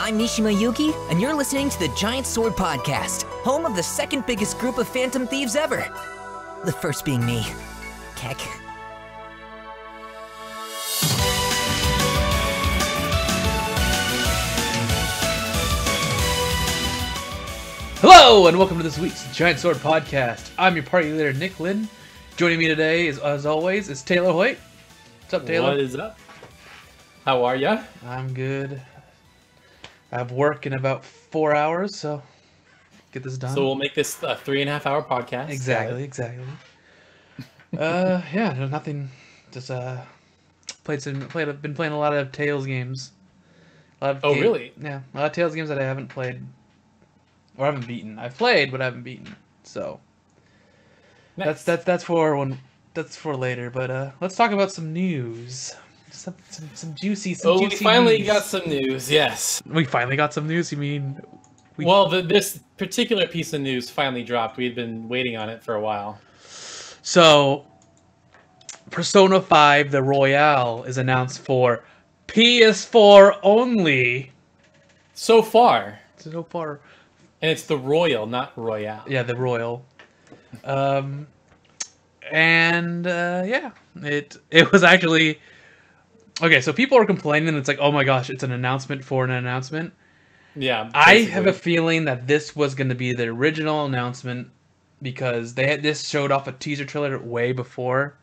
I'm Mishima Yuki, and you're listening to the Giant Sword Podcast, home of the second biggest group of Phantom Thieves ever. The first being me. Keck. Hello, and welcome to this week's Giant Sword Podcast. I'm your party leader, Nick Lynn. Joining me today, as always, is Taylor Hoyt. What's up, Taylor? What is up? How are ya? I'm good. I have work in about 4 hours, so get this done. So we'll make this a 3.5 hour podcast. Exactly. Yeah, nothing. Just been playing a lot of Tales games. Really? Yeah, a lot of Tales games that I haven't played or haven't beaten. I've played, but I haven't beaten. So Nice. that's for later. But let's talk about some news. Some juicy. We finally news. got some news. Yes. We finally got some news. You mean? This particular piece of news finally dropped. We had been waiting on it for a while. So, Persona 5 the Royale is announced for PS4 only. So far. And it's the Royal, not Royale. yeah, the Royal. Yeah, it was actually okay. So people are complaining. It's like, oh my gosh, it's an announcement for an announcement. Yeah. I have a feeling that this was going to be the original announcement because this showed off a teaser trailer way before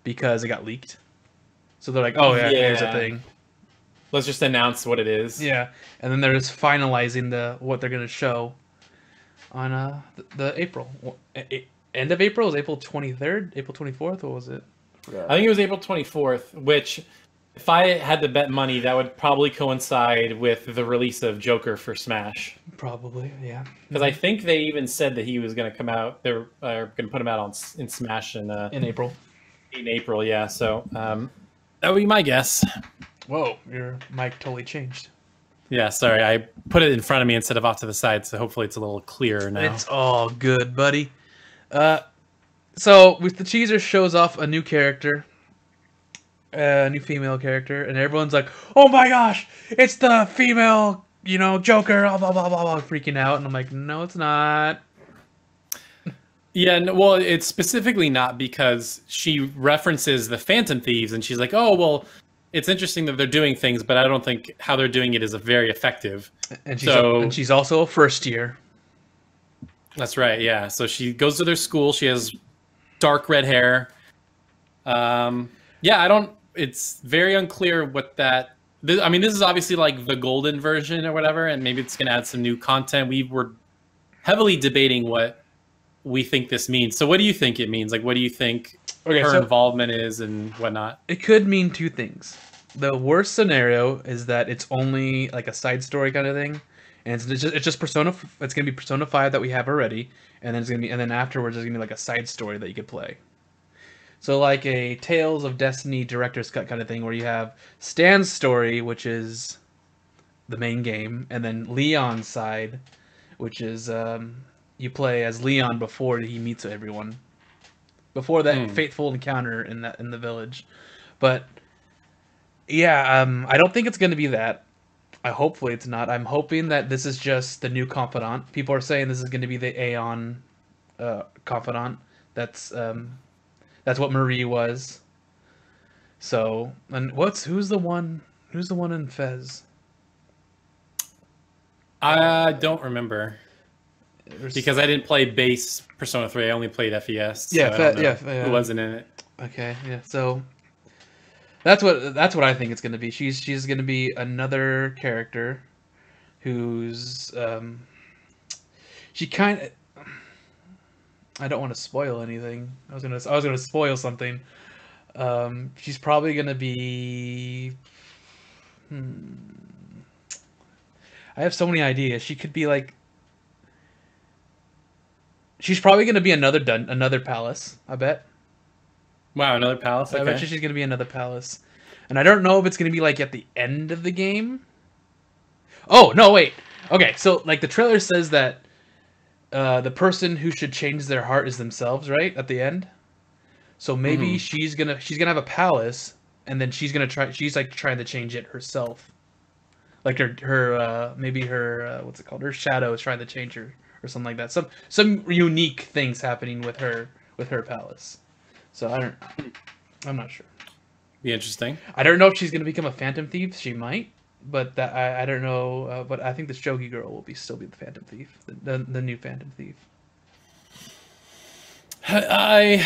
because it got leaked. So they're like, oh yeah, here's the thing. Let's just announce what it is. Yeah, and then they're just finalizing what they're gonna show on the April end of April. Was April 23rd, April 24th? What was it? I think it was April 24th, which, if I had to bet money, that would probably coincide with the release of Joker for Smash. Probably, yeah. Because I think they even said that he was going to come out. They were going to put him out in Smash in April. In April, yeah. So that would be my guess. Whoa, your mic totally changed. Yeah, sorry. I put it in front of me instead of off to the side, so hopefully it's a little clearer now. It's all good, buddy. So with the teaser shows off a new character, a new female character, and everyone's like, "Oh my gosh, it's the female, Joker!" Blah blah blah blah, freaking out, and I'm like, "No, it's not." Yeah, no, well, it's specifically not because she references the Phantom Thieves, and she's like, "Oh, well, it's interesting that they're doing things, but I don't think how they're doing it is very effective." And she's also a first year. That's right, yeah. So she goes to their school. She has dark red hair. It's very unclear what that... this is obviously like the golden version or whatever, and maybe it's going to add some new content. We were heavily debating what we think this means. So what do you think it means? Like, what do you think her involvement is and whatnot? It could mean two things. The worst scenario is that it's only like a side story kind of thing, and it's just Persona. It's gonna be Persona 5 that we have already, and then afterwards there's gonna be like a side story that you could play. So like a Tales of Destiny director's cut kind of thing, where you have Stan's story, which is the main game, and then Leon's side, which is you play as Leon before he meets everyone, before that fateful encounter in the village. But yeah, I don't think it's going to be that. Hopefully it's not. I'm hoping that this is just the new confidant. People are saying this is going to be the Aeon confidant. That's what Marie was. So, and who's the one in Fez? I don't remember. Because I didn't play base Persona 3, I only played FES. So who wasn't in it? Okay, yeah. So that's what I think it's going to be. She's going to be another character who's she kind of... I don't want to spoil anything. I was gonna spoil something. She's probably going to be... I have so many ideas. She could be like... She's probably going to be another palace, I bet. Wow, another palace? Okay. I bet she's going to be another palace. And I don't know if it's going to be like at the end of the game. Oh, no, wait. Okay, so like the trailer says that the person who should change their heart is themselves, right? At the end. So maybe she's gonna have a palace, and then she's like trying to change it herself. Like maybe her what's it called? Her shadow is trying to change her or something like that. Some unique things happening with her palace. So I'm not sure. Be interesting. I don't know if she's gonna become a Phantom Thief. She might, but that I don't know. But I think the Shogi girl will still be the Phantom Thief, the new Phantom Thief. I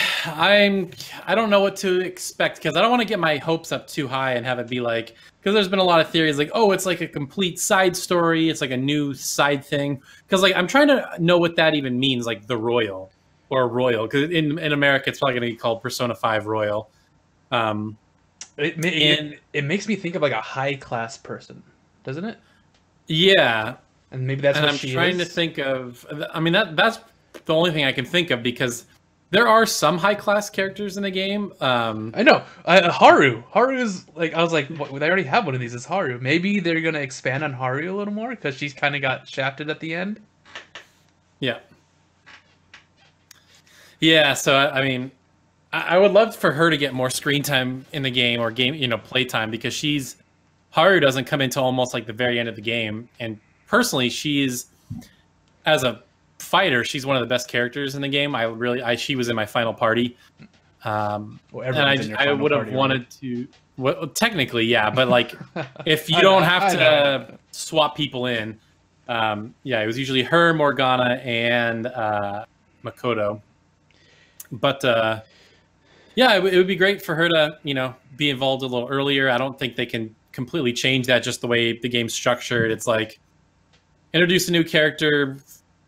don't know what to expect because I don't want to get my hopes up too high and have it be like, because there's been a lot of theories like, oh, it's like a complete side story, it's like a new side thing, because like I'm trying to know what that even means, like the Royal or Royal, because in America it's probably going to be called Persona 5 Royal. It makes me think of like a high class person, doesn't it? Yeah, and maybe that's what I'm she trying is. to think of. I mean that's the only thing I can think of because there are some high class characters in the game. I know. Haru. Haru is like, I was like, what, they already have one of these. It's Haru. Maybe they're gonna expand on Haru a little more because she's kind of got shafted at the end. Yeah. Yeah. So I mean, I would love for her to get more screen time in the game or play time because Haru doesn't come into almost like the very end of the game, and personally, she's as a fighter, she's one of the best characters in the game. She was in my final party, and I would have wanted to. Well, technically, yeah, but like if you don't have to swap people in, it was usually her, Morgana, and Makoto. But yeah, it would be great for her to be involved a little earlier. I don't think they can completely change that just the way the game's structured. It's like introduce a new character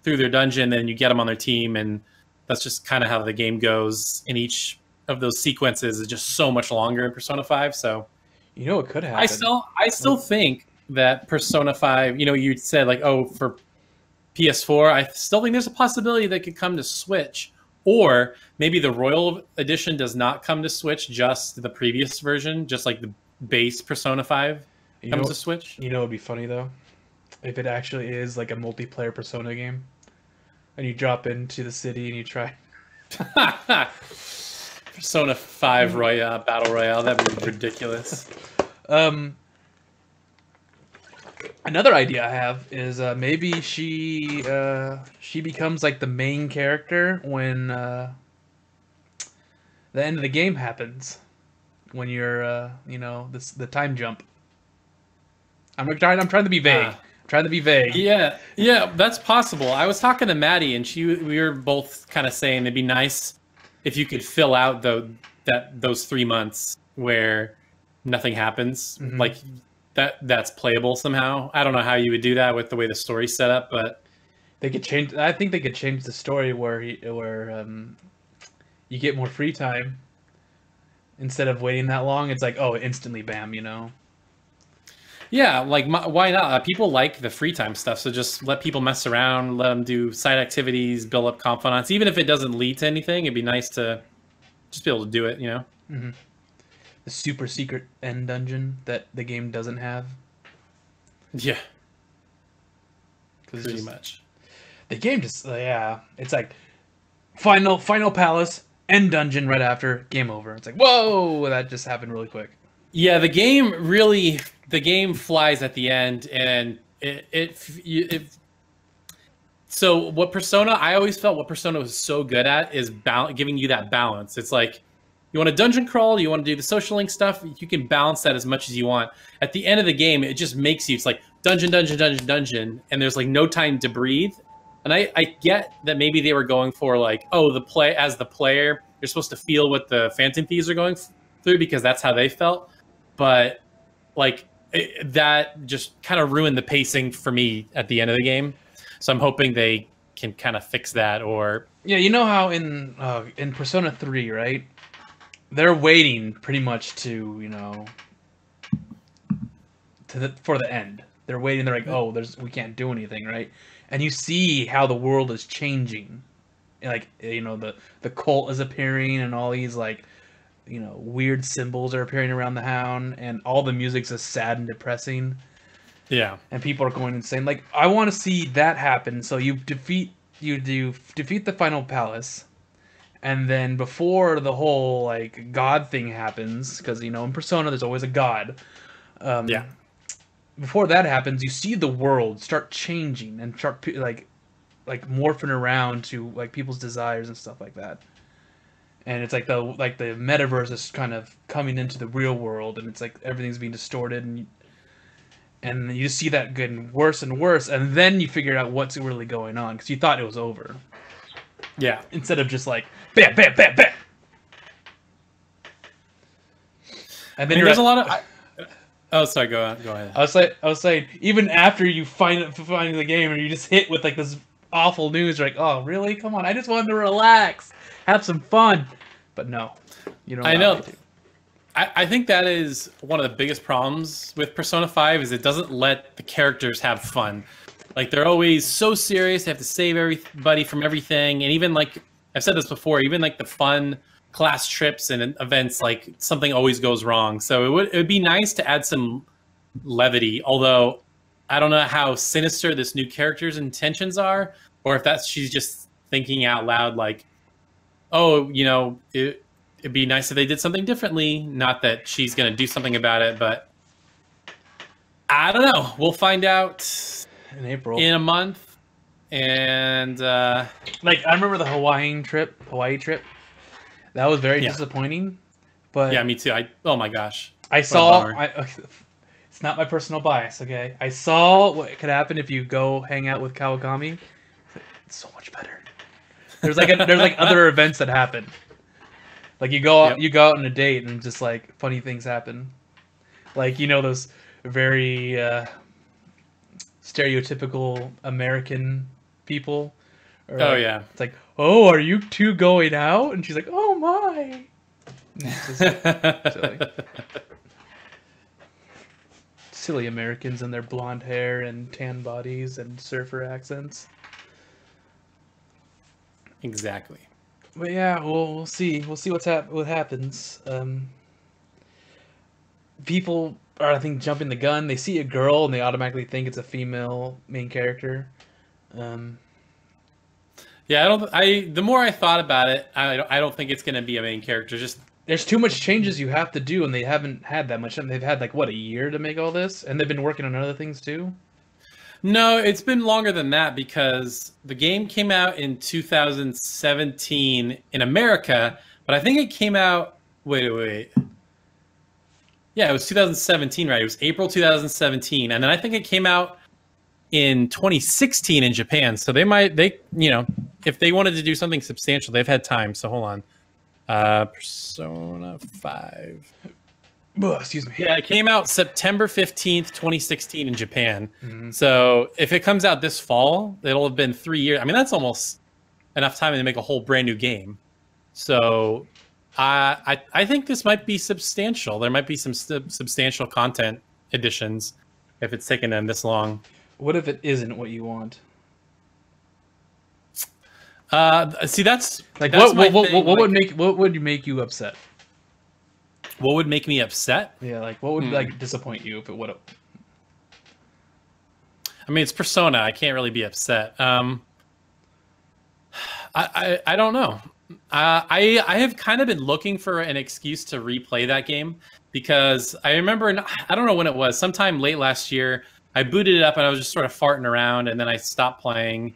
through their dungeon, then you get them on their team, and that's just kind of how the game goes. And each of those sequences is just so much longer in Persona 5. So, it could happen. I still think that Persona 5. You said like, oh, for PS4, I still think there's a possibility that could come to Switch, or maybe the Royal Edition does not come to Switch, just the previous version, just like the base Persona 5 comes to Switch. It'd be funny though, if it actually is like a multiplayer Persona game, and you drop into the city and you try Persona 5 Battle Royale, that'd be ridiculous. Another idea I have is maybe she becomes like the main character when the end of the game happens, when you're the time jump. I'm trying to be vague. Trying to be vague. Yeah, that's possible. I was talking to Maddie, and we were both kind of saying it'd be nice if you could fill out those 3 months where nothing happens, like that's playable somehow. I don't know how you would do that with the way the story's set up, but they could change. I think they could change the story where you get more free time instead of waiting that long. It's like, oh, instantly, bam, Yeah, like why not? People like the free time stuff, so just let people mess around, let them do side activities, build up confidence. Even if it doesn't lead to anything, it'd be nice to just be able to do it, Mm-hmm. The super secret end dungeon that the game doesn't have. Yeah, pretty much. The game just it's like final palace, end dungeon right after, game over. It's like, whoa, that just happened really quick. Yeah, the game flies at the end, and so what Persona, I always felt what Persona was so good at is giving you that balance. It's like, you want to dungeon crawl, you want to do the social link stuff, you can balance that as much as you want. At the end of the game, it just makes you, it's like dungeon, and there's like no time to breathe. And I get that maybe they were going for like, oh, as the player, you're supposed to feel what the Phantom Thieves are going through because that's how they felt. But like that just kind of ruined the pacing for me at the end of the game. So I'm hoping they can kind of fix that. Or how in Persona 3, right? They're waiting pretty much to for the end. They're waiting. They're like, oh, we can't do anything, right? And you see how the world is changing. Like the cult is appearing, and all these like weird symbols are appearing around the town, and all the music's just sad and depressing. Yeah, and people are going insane. Like, I want to see that happen. So you defeat the final palace, and then before the whole like god thing happens, because in Persona there's always a god. before that happens, you see the world start changing and start like morphing around to like people's desires and stuff like that. And it's like the metaverse is kind of coming into the real world, and it's like everything's being distorted, and you just see that getting worse and worse, and then you figure out what's really going on because you thought it was over. Yeah. Instead of just like bam, bam, bam, bam. And then there's a lot of. Oh, sorry. Go ahead. I was saying, even after you find the game, and you just hit with like this awful news, you're like, oh, really? Come on! I just wanted to relax, have some fun, but no, you don't. I know. I think that is one of the biggest problems with Persona 5 is it doesn't let the characters have fun. Like, they're always so serious. They have to save everybody from everything. And even, like, I've said this before, even, like, the fun class trips and events, like, something always goes wrong. So it would be nice to add some levity. Although, I don't know how sinister this new character's intentions are. Or if she's just thinking out loud, like, oh, you know, it'd be nice if they did something differently. Not that she's going to do something about it, but I don't know. We'll find out in April, in a month. And like, I remember the Hawaii trip. That was very disappointing. But yeah, me too. Oh my gosh. I saw. It's not my personal bias, okay? I saw what could happen if you go hang out with Kawakami. It's so much better. There's like other events that happen. Like you go out on a date and just like funny things happen. Like, you know, those very stereotypical American people. Oh yeah. It's like, oh, are you two going out? And she's like, oh my. It's just silly. Silly Americans and their blonde hair and tan bodies and surfer accents. Exactly. But yeah, we'll see. We'll see what happens. People are, I think, jumping the gun. They see a girl and they automatically think it's a female main character. Yeah, the more I thought about it, I don't think it's going to be a main character. Just there's too much changes you have to do, and they haven't had that much. They've had like what, a year to make all this, and they've been working on other things too. No, it's been longer than that because the game came out in 2017 in America, but I think it came out. Wait. Yeah, it was 2017, right? It was April 2017, and then I think it came out in 2016 in Japan. So if they wanted to do something substantial, they've had time. So hold on. Persona 5. Oh, excuse me. Yeah, it came out September 15th, 2016 in Japan. Mm-hmm. So if it comes out this fall, it'll have been 3 years. I mean, that's almost enough time to make a whole brand new game. So I think this might be substantial. There might be some substantial content additions if it's taken them this long. What if it isn't what you want? See, that's like that's what would make you upset? What would make me upset? Yeah, like what would like disappoint you if it would have? I mean, it's Persona. I can't really be upset. I don't know. I have kind of been looking for an excuse to replay that game because I remember, I don't know when it was, sometime late last year, I booted it up and I was just sort of farting around, and then I stopped playing,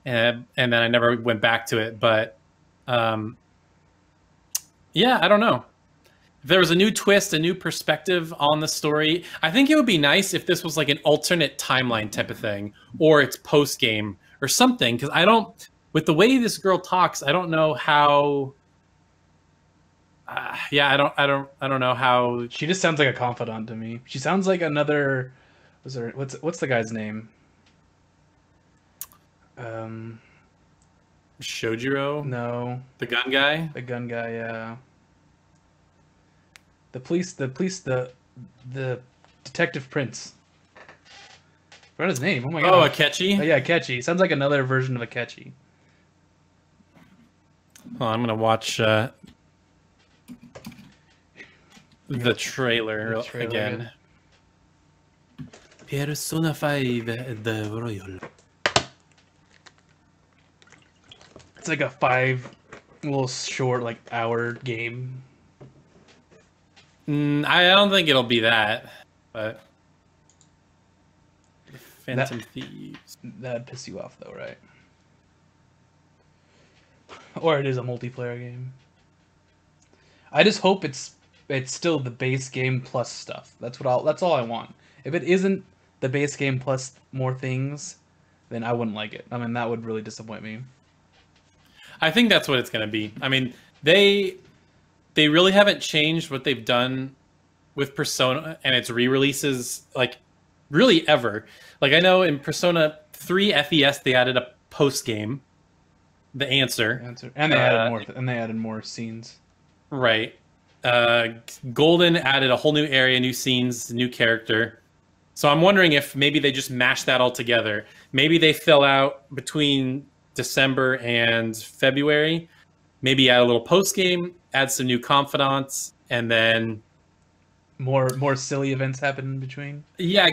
and then I never went back to it. But yeah, I don't know. If there was a new twist, a new perspective on the story, I think it would be nice if this was like an alternate timeline type of thing, or it's post game or something. Because with the way this girl talks, I don't know how. I don't know how. She just sounds like a confidant to me. She sounds like another. What's the guy's name? Shojiro? No. The gun guy? The gun guy, yeah. The Detective Prince. What is his name? Oh my god. Oh, Akechi? Oh, yeah, Akechi. Sounds like another version of Akechi. Well, I'm gonna watch the trailer again. Persona 5 The Royal. It's like a 5 little short, like hour game. I don't think it'll be that, but Phantom Thieves. That'd piss you off, though, right? Or it is a multiplayer game. I just hope it's still the base game plus stuff. That's all I want. If it isn't the base game plus more things, then I wouldn't like it. I mean, that would really disappoint me. I think that's what it's going to be. I mean, they really haven't changed what they've done with Persona and its re-releases, like, really ever. Like, I know in Persona 3 FES they added a post game, The Answer, and they added more scenes. Right. Golden added a whole new area, new scenes, new character. So I'm wondering if maybe they just mashed that all together. Maybe they fill out between December and February. Maybe add a little post game, add some new confidants, and then more silly events happen in between. Yeah,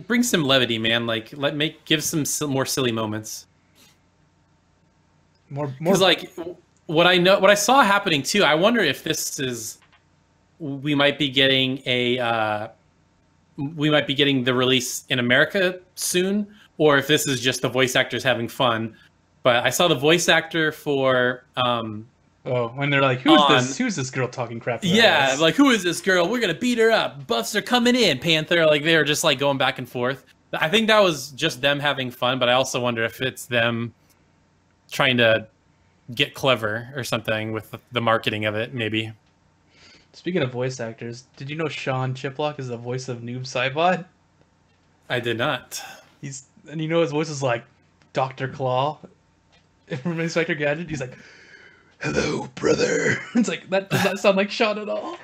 bring some levity, man. Like give some more silly moments. More like what I saw happening too. I wonder if this is we might be getting the release in America soon, or if this is just the voice actors having fun. But I saw the voice actor for when they're like, who's this girl talking crap about us? Like, who is this girl? We're gonna beat her up. Buffs are coming in, Panther. Like, they were just like going back and forth. I think that was just them having fun, but I also wonder if it's them trying to get clever or something with the marketing of it, maybe. Speaking of voice actors, did you know Sean Chiplock is the voice of Noob Saibot? I did not. And you know his voice is like Dr. Claw from Inspector Gadget. He's like, "Hello, brother." It's like, that does not sound like Sean at all.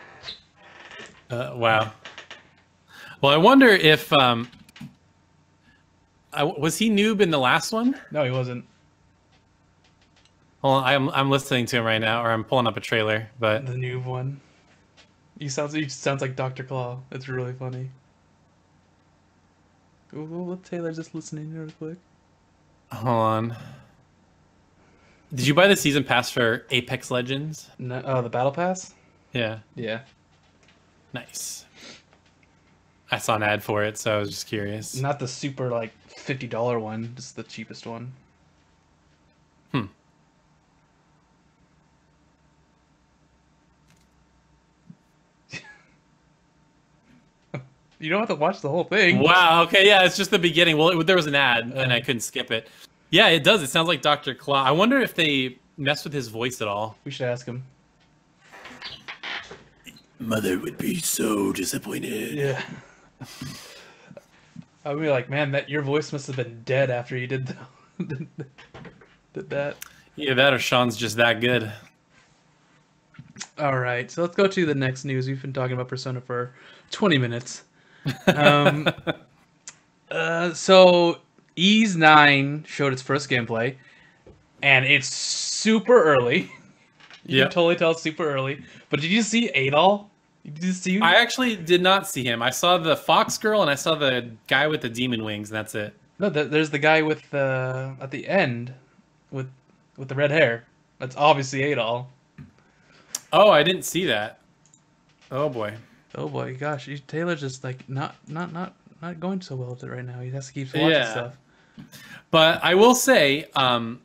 Wow. Well, I wonder if was he Noob in the last one? No, he wasn't. Well, I'm listening to him right now, or I'm pulling up a trailer. But the Noob one. He sounds like Dr. Claw. It's really funny. Ooh, Taylor's just listening real quick. Hold on. Did you buy the season pass for Apex Legends? No, the Battle Pass? Yeah. Yeah. Nice. I saw an ad for it, so I was just curious. Not the super, like, $50 one, just the cheapest one. You don't have to watch the whole thing. Wow, okay, yeah, it's just the beginning. Well, there was an ad, and I couldn't skip it. Yeah, it does. It sounds like Dr. Claw. I wonder if they messed with his voice at all. We should ask him. Mother would be so disappointed. Yeah. I would be like, man, your voice must have been dead after you did that. Yeah, that or Sean's just that good. All right, so let's go to the next news. We've been talking about Persona for 20 minutes. So Ys 9 showed its first gameplay, and it's super early. You can totally tell it's super early. But did you see Adol? Did you see? I actually did not see him. I saw the fox girl, and I saw the guy with the demon wings, and that's it. No, there's the guy with at the end with the red hair. That's obviously Adol. Oh, I didn't see that. Oh boy. Oh boy, gosh, Taylor's just like not going so well with it right now. He has to keep watching stuff. But I will say, the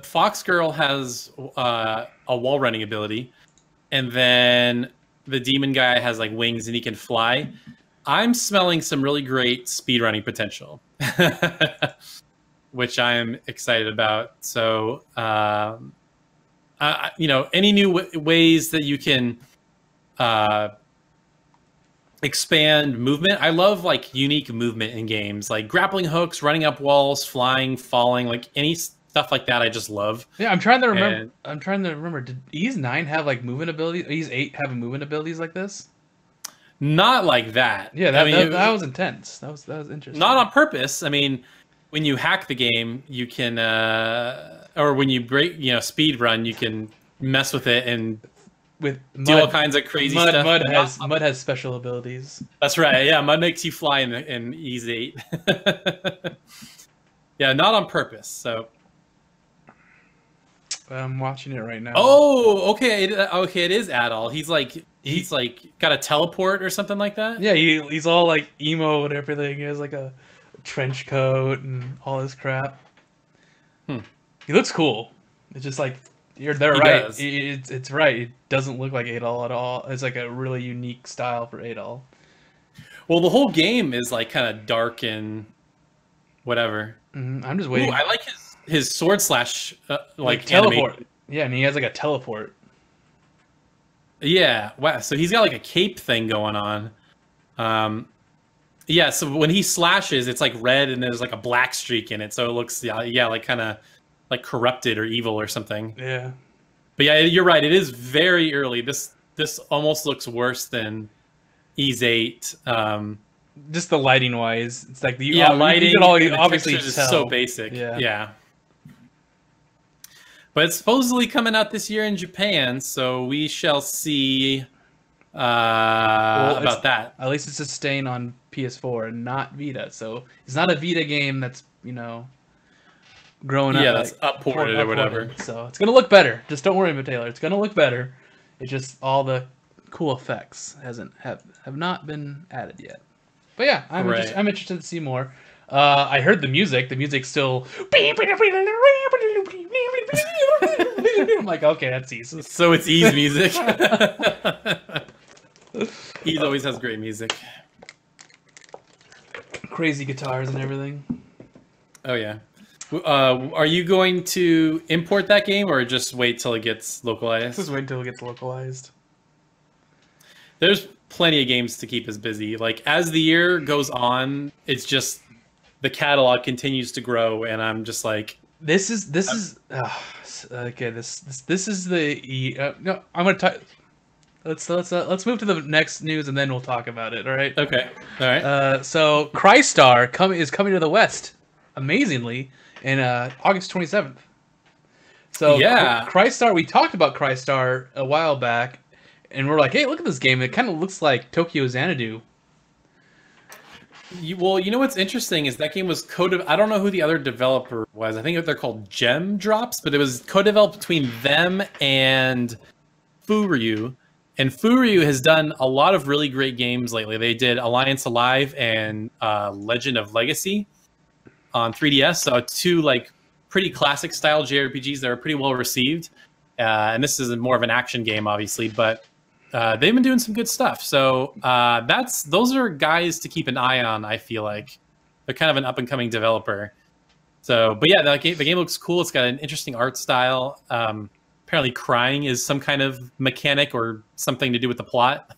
fox girl has a wall running ability, and then the demon guy has like wings and he can fly. I'm smelling some really great speedrunning potential, which I'm excited about. So, any new ways that you can expand movement. I love like unique movement in games, like grappling hooks, running up walls, flying, falling, like any stuff like that. I just love. Yeah, I'm trying to remember. Did Ys 9 have like movement abilities? Ys 8 have movement abilities like this? Not like that. Yeah, that was intense. That was interesting. Not on purpose. I mean, when you hack the game, you can, or when you break, speed run, you can mess with it and do all kinds of crazy stuff. Mud has special abilities. That's right. Yeah, Mud makes you fly in Ys 8. Yeah, not on purpose. So I'm watching it right now. Oh, okay. It is Adol. He's like he's like got a teleport or something like that. Yeah, he's all like emo and everything. He has like a trench coat and all this crap. He looks cool. It's just like they're right. It's right. It doesn't look like Adol at all. It's like a really unique style for Adol. Well, the whole game is like kind of dark and whatever. I'm just waiting. Ooh, I like his sword slash like teleport. animation. Yeah, and he has like a teleport. Yeah, wow. So he's got like a cape thing going on. Yeah. So when he slashes, it's like red, and there's like a black streak in it. So it looks like kind of like corrupted or evil or something. Yeah. But yeah, you're right. It is very early. This almost looks worse than Ys 8. Just the lighting wise, it's like the lighting. You can all and the obviously textures tell. is so basic. Yeah. But it's supposedly coming out this year in Japan, so we shall see about that. At least it's sustained on PS4 and not Vita, so it's not a Vita game that's growing up. Yeah, that's upported or whatever. So it's gonna look better. Just don't worry about it, Taylor. It's gonna look better. It's just all the cool effects have not been added yet. But yeah, I'm interested to see more. I heard the music. The music's still. I'm like, okay, that's easy. So it's Ys music. Ys always has great music. Crazy guitars and everything. Oh yeah. Are you going to import that game or just wait till it gets localized? Just wait until it gets localized. There's plenty of games to keep us busy. Like as the year goes on, it's just the catalog continues to grow, and I'm just like, this is okay. This is the no. I'm gonna talk. Let's move to the next news, and then we'll talk about it. All right. Okay. All right. So Crystar is coming to the West, amazingly, in August 27th. So yeah, Crystar. We talked about Crystar a while back, and we're like, hey, look at this game. It kind of looks like Tokyo Xanadu. Well, you know what's interesting is that game was I don't know who the other developer was. I think they're called Gem Drops, but it was co-developed between them and Furyu. And Furyu has done a lot of really great games lately. They did Alliance Alive and Legend of Legacy on 3DS. So two like pretty classic style JRPGs that are pretty well received. And this is more of an action game, obviously, but they've been doing some good stuff. So those are guys to keep an eye on. I feel like they're kind of an up and coming developer. So, but yeah, the game looks cool. It's got an interesting art style. Apparently, crying is some kind of mechanic or something to do with the plot.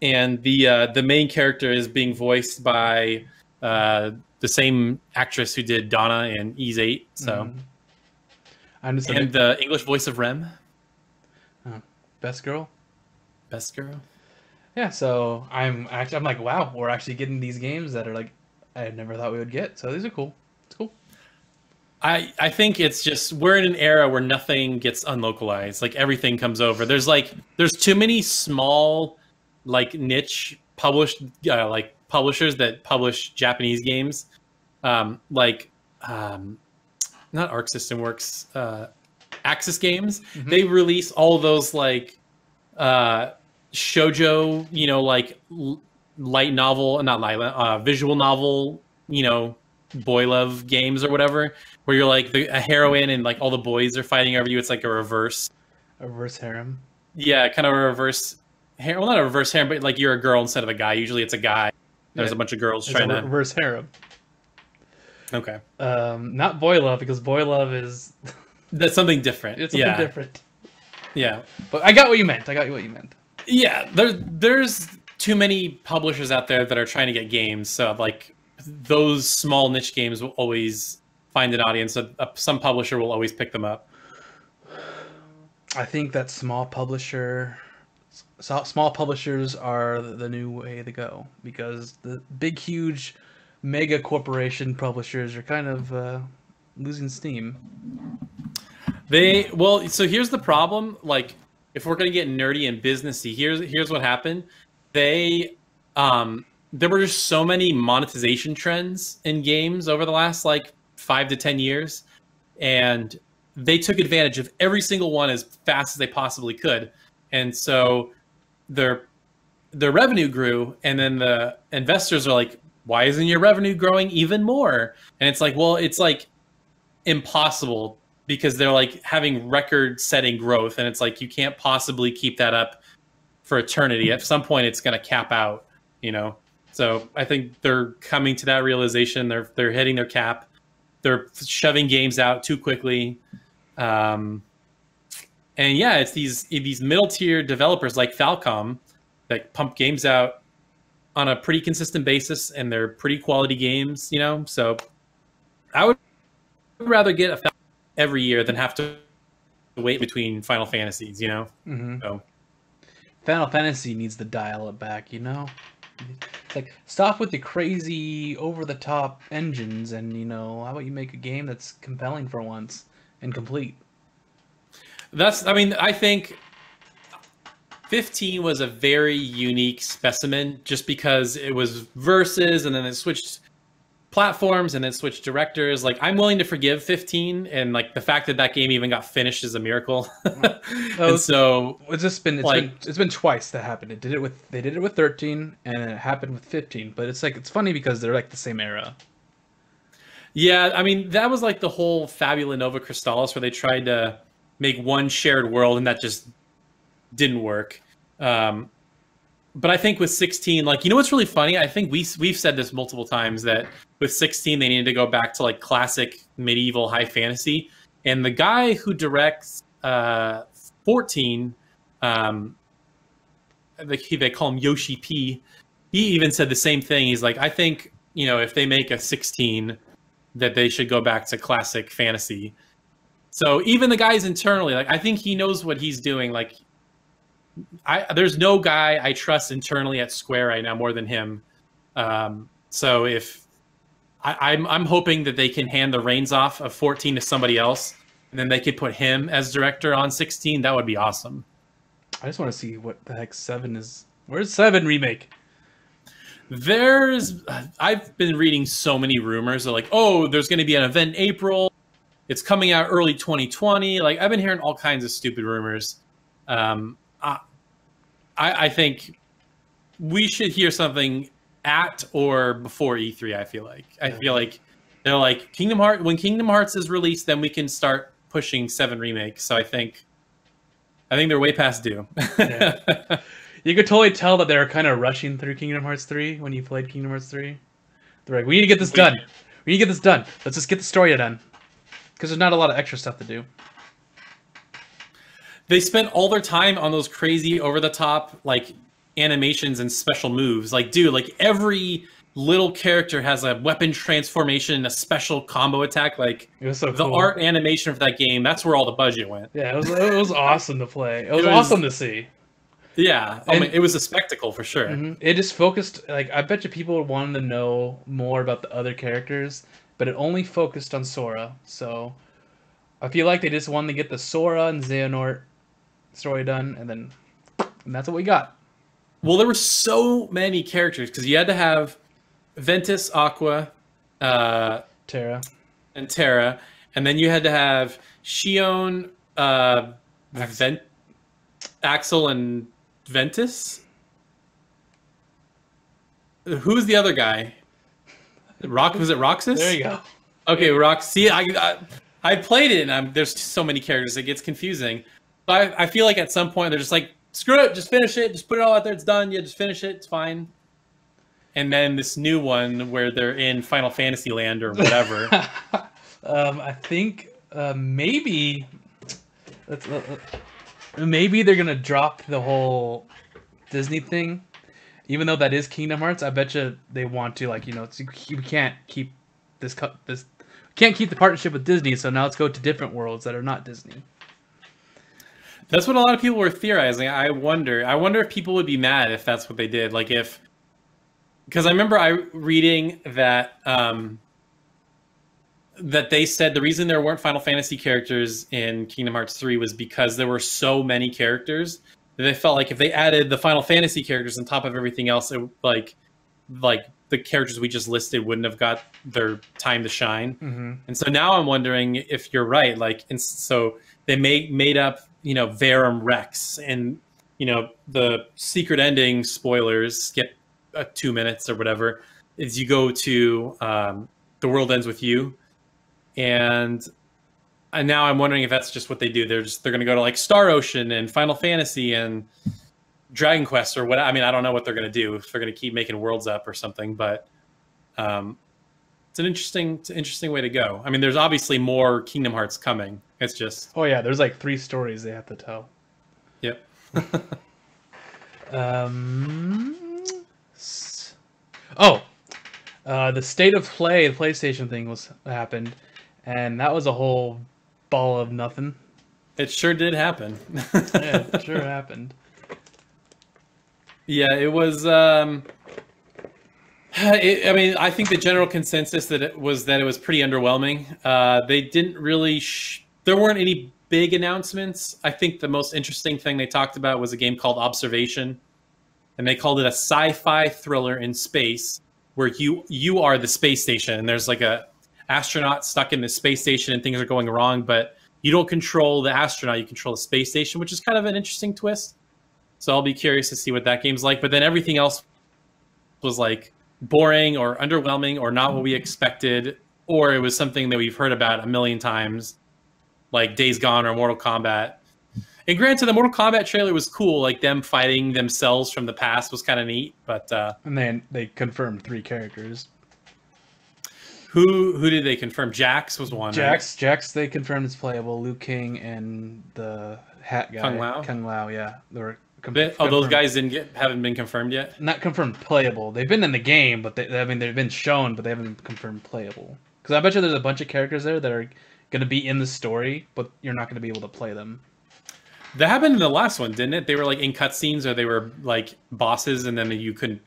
And the main character is being voiced by the same actress who did Donna in Ys 8. So, and the English voice of Rem. Best girl. Yeah, so I'm like, wow, we're actually getting these games that are like I never thought we would get. So these are cool. It's cool. I think it's just we're in an era where nothing gets unlocalized. Like everything comes over. There's too many small like niche publishers that publish Japanese games. Not Arc System Works, Axis Games. Mm-hmm. They release all those like shoujo, like light novel, not light, visual novel, boy love games or whatever, where you're like a heroine and like all the boys are fighting over you. It's like a reverse harem. Yeah, kind of a reverse harem. Well, not a reverse harem, but like you're a girl instead of a guy. Usually it's a guy. There's a bunch of girls trying to reverse harem. Okay. Not boy love, because boy love is that's something different. It's something different. Yeah. But I got what you meant. Yeah, there's too many publishers out there that are trying to get games. So like those small niche games will always find an audience. So some publisher will always pick them up. I think that small publishers are the new way to go, because the big, huge, mega corporation publishers are kind of losing steam. So here's the problem. Like, if we're gonna get nerdy and businessy, here's what happened. There were just so many monetization trends in games over the last like 5 to 10 years, and they took advantage of every single one as fast as they possibly could. And so their revenue grew, and then the investors are like, why isn't your revenue growing even more? And it's like, well, it's like impossible, because they're like having record-setting growth, and it's like you can't possibly keep that up for eternity. At some point, it's going to cap out, you know. So I think they're coming to that realization. They're hitting their cap. They're shoving games out too quickly. And yeah, it's these middle-tier developers like Falcom that pump games out on a pretty consistent basis, and they're pretty quality games, you know. So I would rather get a Falcom every year than have to wait between Final Fantasies, you know. So Final Fantasy needs to dial it back, you know. It's like, stop with the crazy over-the-top engines, and you know, how about you make a game that's compelling for once and complete? I mean, I think 15 was a very unique specimen, just because it was Versus, and then it switched platforms, and then switched directors. Like, I'm willing to forgive 15, and like the fact that that game even got finished is a miracle. And so it's been twice that happened. They did it with 13, and it happened with 15. But it's like, it's funny because they're like the same era. Yeah, I mean, that was like the whole Fabula Nova Crystallis, where they tried to make one shared world, and that just didn't work. But I think with 16, like, you know what's really funny? I think we've said this multiple times, that with 16 they needed to go back to like classic medieval high fantasy. And the guy who directs 14, they call him Yoshi P. He even said the same thing. He's like, I think, you know, if they make a 16, that they should go back to classic fantasy. So even the guys internally, like, I think he knows what he's doing. Like, there's no guy I trust internally at Square right now more than him. So if I'm hoping that they can hand the reins off of 14 to somebody else, and then they could put him as director on 16, that would be awesome. I just want to see what the heck 7 is. Where's 7 remake? I've been reading so many rumors of like, oh, there's going to be an event in April. It's coming out early 2020. Like, I've been hearing all kinds of stupid rumors. I think we should hear something at or before E3. I feel like they're like, when Kingdom Hearts is released, then we can start pushing 7 remake. So I think they're way past due. Yeah. You could totally tell that they were kind of rushing through Kingdom Hearts 3 when you played Kingdom Hearts 3. They're like, we need to get this done. We need to get this done. Let's just get the story done. Because there's not a lot of extra stuff to do. They spent all their time on those crazy over-the-top like animations and special moves. Like, dude, like every little character has a weapon transformation, a special combo attack. Like, it was so the cool. art animation for that game, that's where all the budget went. Yeah, it was awesome to play. It was awesome to see. Yeah, I mean, it was a spectacle for sure. It just focused, like, I bet you people wanted to know more about the other characters, but it only focused on Sora. So I feel like they just wanted to get the Sora and Xehanort story done, and that's what we got. Well, there were so many characters, because you had to have Ventus, Aqua, Terra, and Terra, and then you had to have Shion, Axel, and Ventus. Who's the other guy? Was it Roxas? There you go. Okay, Rox. See, I played it, and there's so many characters, it gets confusing. But I feel like at some point they're just like, screw it, just finish it, just put it all out there, it's done, yeah, just finish it, it's fine. And then this new one where they're in Final Fantasy Land or whatever. I think maybe maybe they're gonna drop the whole Disney thing, even though that is Kingdom Hearts. I bet you they want to, like, you know, you can't keep can't keep the partnership with Disney, so now let's go to different worlds that are not Disney. That's what a lot of people were theorizing. I wonder if people would be mad if that's what they did. Like, because I remember reading that that they said the reason there weren't Final Fantasy characters in Kingdom Hearts 3 was because there were so many characters that they felt like if they added the Final Fantasy characters on top of everything else, it, like the characters we just listed wouldn't have got their time to shine. And so now I'm wondering if you're right. Like, and so they made up, you know, Verum Rex and you know, the secret ending, spoilers, skip 2 minutes or whatever, is you go to The World Ends With You. And now I'm wondering if that's just what they do. They're going to go to like Star Ocean and Final Fantasy and Dragon Quest or what. I mean, I don't know what they're going to do, if they're going to keep making worlds up or something, but it's an interesting way to go. I mean, there's obviously more Kingdom Hearts coming. It's just... Oh yeah, there's like 3 stories they have to tell. Yep. The State of Play, the PlayStation thing happened, and that was a whole ball of nothing. It sure did happen. Yeah, it sure happened. Yeah, it was... I mean, I think the general consensus that it was pretty underwhelming. They didn't really... there weren't any big announcements. I think the most interesting thing they talked about was a game called Observation, and they called it a sci-fi thriller in space where you are the space station, and there's like a astronaut stuck in the space station and things are going wrong, but you don't control the astronaut, you control the space station, which is kind of an interesting twist. So I'll be curious to see what that game's like. But then everything else was like boring or underwhelming or not what we expected, or it was something that we've heard about a million times, like Days Gone or Mortal Kombat. And granted, the Mortal Kombat trailer was cool, like them fighting themselves from the past was kind of neat. But and then they confirmed 3 characters. Who did they confirm? Jax was one. Jax, right? Jax they confirmed is playable. Liu Kang and the hat guy. Kung Lao, yeah. They were those guys haven't been confirmed yet? Not confirmed playable. They've been in the game, but they've been shown, but they haven't been confirmed playable. Because I bet you there's a bunch of characters there that are going to be in the story, but you're not going to be able to play them. That happened in the last one, didn't it? They were like in cutscenes, or they were like bosses, and then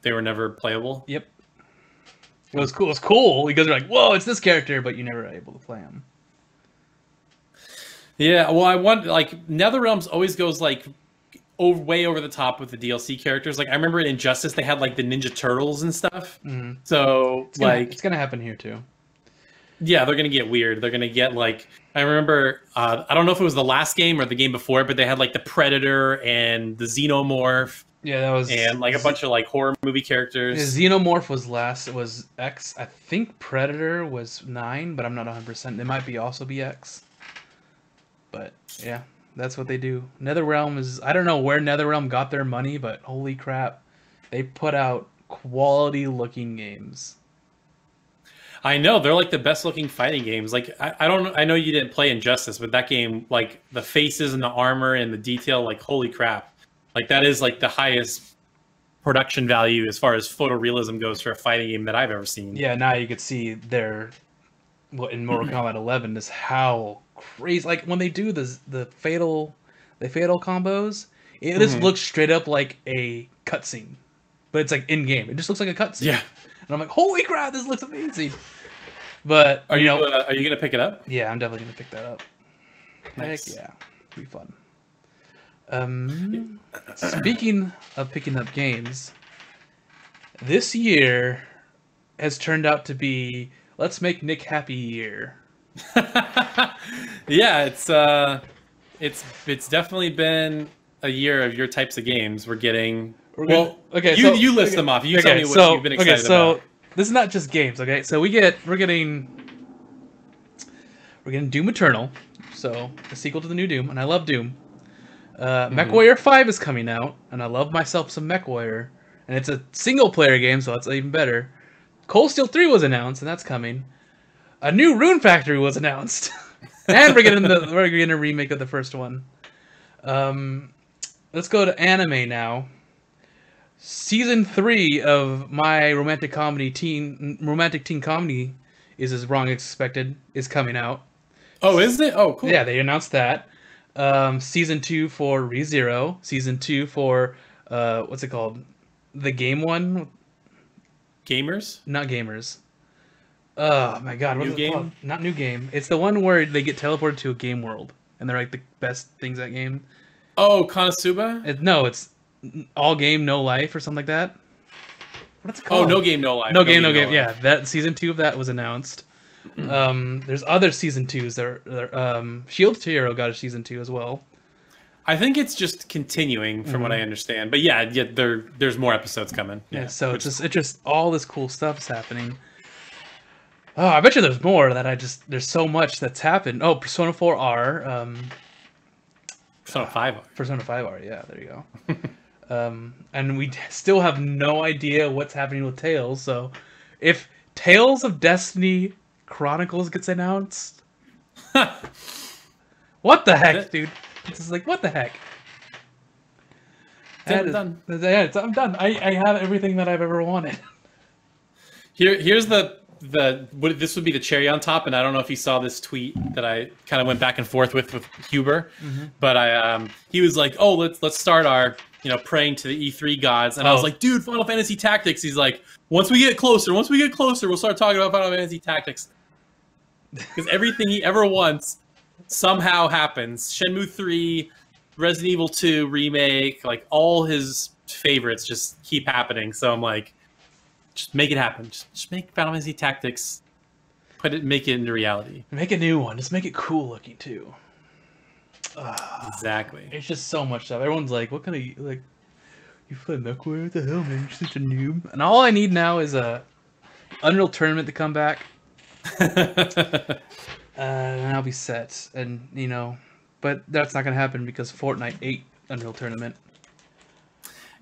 they were never playable. Yep. It was cool. It was cool because they're like, "Whoa, it's this character," but you never were able to play him. Yeah, well, I want like NetherRealms always goes like way over the top with the DLC characters. Like I remember in Injustice they had like the Ninja Turtles and stuff. Mm-hmm. So it's gonna happen here too. Yeah, they're gonna get weird. They're gonna get like, I remember, I don't know if it was the last game or the game before, but they had like the Predator and the Xenomorph. Yeah, that was, and like a bunch of like horror movie characters. Yeah, Xenomorph was last. It was X. I think Predator was 9, but I'm not 100%. It might also be X. But yeah, that's what they do. NetherRealm is, I don't know where NetherRealm got their money, but holy crap, they put out quality looking games. I know, they're like the best looking fighting games. Like I know you didn't play Injustice, but that game, like the faces and the armor and the detail, like holy crap. Like that is like the highest production value as far as photorealism goes for a fighting game that I've ever seen. Yeah, now you could see in Mortal Kombat 11 is how crazy, like when they do the fatal combos, it just looks straight up like a cutscene. But it's like in game. It just looks like a cutscene. Yeah. And I'm like, holy crap, this looks amazing. But are you gonna pick it up? Yeah, I'm definitely gonna pick that up. Nice. Heck yeah. It'll be fun. Speaking of picking up games, this year has turned out to be let's make Nick happy year. Yeah, it's definitely been a year of your types of games. You list them off. You tell me what you've been excited about. This is not just games, okay? So we're getting Doom Eternal, so a sequel to the new Doom, and I love Doom. MechWarrior 5 is coming out, and I love myself some MechWarrior, and it's a single-player game, so that's even better. Cold Steel 3 was announced, and that's coming. A new Rune Factory was announced, and we're getting a remake of the first one. Let's go to anime now. Season 3 of my romantic teen comedy is as wrong as expected is coming out. Oh, is it? Oh, cool. Yeah, they announced that. Season 2 for ReZero. Season 2 for what's it called? The game one? Gamers? Not Gamers. Oh my god, what's it called? Not New Game. It's the one where they get teleported to a game world and they're like the best things at game. Oh, Konosuba? No, it's All Game No Life or something like that. What's it called? Oh, No Game No Life. No Game No Game. Yeah, that season 2 of that was announced. There's other season 2s. Shield Hero got a season 2 as well. I think it's just continuing from what I understand. But yeah, there's more episodes coming. Yeah, so it's just all this cool stuff is happening. Oh, I bet you there's more there's so much that's happened. Oh, Persona 4R. Persona 5. Persona 5R, yeah, there you go. And we still have no idea what's happening with Tales, so if Tales of Destiny Chronicles gets announced, what the heck, dude? It's just like, what the heck? I'm done. Yeah, I'm done. I have everything that I've ever wanted. Here's this would be the cherry on top, and I don't know if you saw this tweet that I kind of went back and forth with Huber, but he was like, "Oh, let's start our praying to the E3 gods," and I was like, "Dude, Final Fantasy Tactics." He's like, "Once we get closer, we'll start talking about Final Fantasy Tactics," because everything he ever wants somehow happens. Shenmue 3, Resident Evil 2 remake, like all his favorites just keep happening. So I'm like, just make it happen. Just make Final Fantasy Tactics, make it into reality. Make a new one. Just make it cool looking too. Exactly. It's just so much stuff. Everyone's like, "What kind of you play MechWarrior? What the hell, man? You're such a noob." And all I need now is a Unreal Tournament to come back. And I'll be set. And but that's not gonna happen because Fortnite ate Unreal Tournament.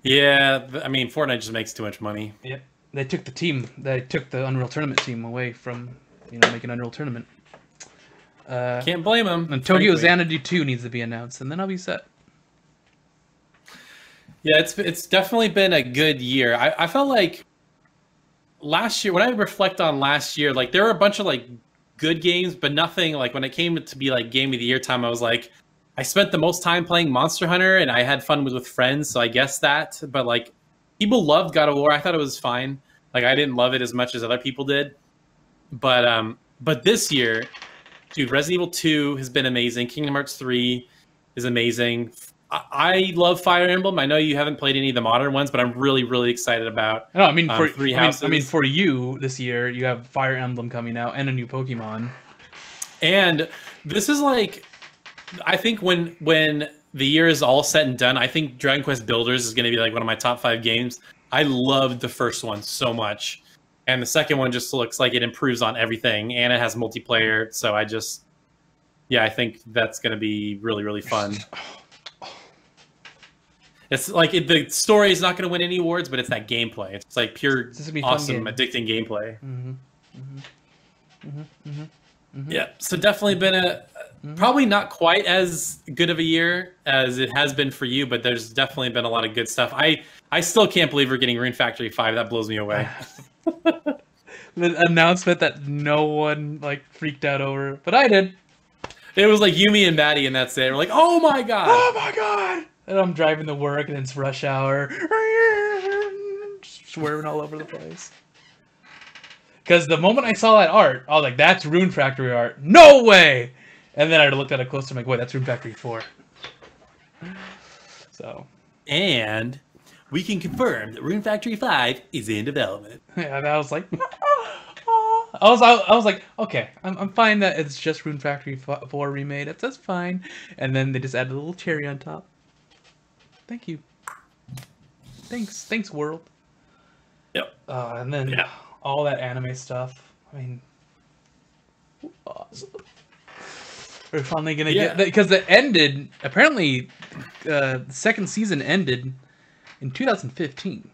Yeah, I mean Fortnite just makes too much money. Yep. They took the Unreal Tournament team away from making Unreal Tournament. Can't blame them. And Tokyo Xanadu 2 needs to be announced, and then I'll be set. Yeah, it's definitely been a good year. I felt like last year, when I reflect on last year, like there were a bunch of like good games, but nothing like when it came to be like Game of the Year time, I was like, I spent the most time playing Monster Hunter, and I had fun with friends, so I guess that. But like, people loved God of War. I thought it was fine. Like I didn't love it as much as other people did. But this year, dude, Resident Evil 2 has been amazing. Kingdom Hearts 3 is amazing. I love Fire Emblem. I know you haven't played any of the modern ones, but I'm really, really excited about. No, I mean for Three Houses. I mean for you this year, you have Fire Emblem coming out and a new Pokemon. And this is like, I think when the year is all said and done, I think Dragon Quest Builders is going to be like one of my top 5 games. I loved the first one so much, and the second one just looks like it improves on everything, and it has multiplayer. So I think that's going to be really, really fun. It's like the story is not going to win any awards, but it's that gameplay. It's like pure, awesome, addicting gameplay. Yeah, so definitely been probably not quite as good of a year as it has been for you, but there's definitely been a lot of good stuff. I still can't believe we're getting Rune Factory 5. That blows me away. The announcement that no one freaked out over, but I did. It was like Yumi and Maddie, and that's it. We're like, oh my god! Oh my god! And I'm driving to work, and it's rush hour, swerving all over the place. Because the moment I saw that art, I was like, "That's Rune Factory art." No way! And then I looked at it closer. I'm like, "Wait, that's Rune Factory 4." So, and we can confirm that Rune Factory 5 is in development. Yeah, and I was like, I was like, okay, I'm fine that it's just Rune Factory 4 remade. That's fine. And then they just added a little cherry on top. Thank you. Thanks, world. Yep. And then all that anime stuff. I mean, awesome. We're finally gonna get that because it ended. Apparently, the second season ended in 2015.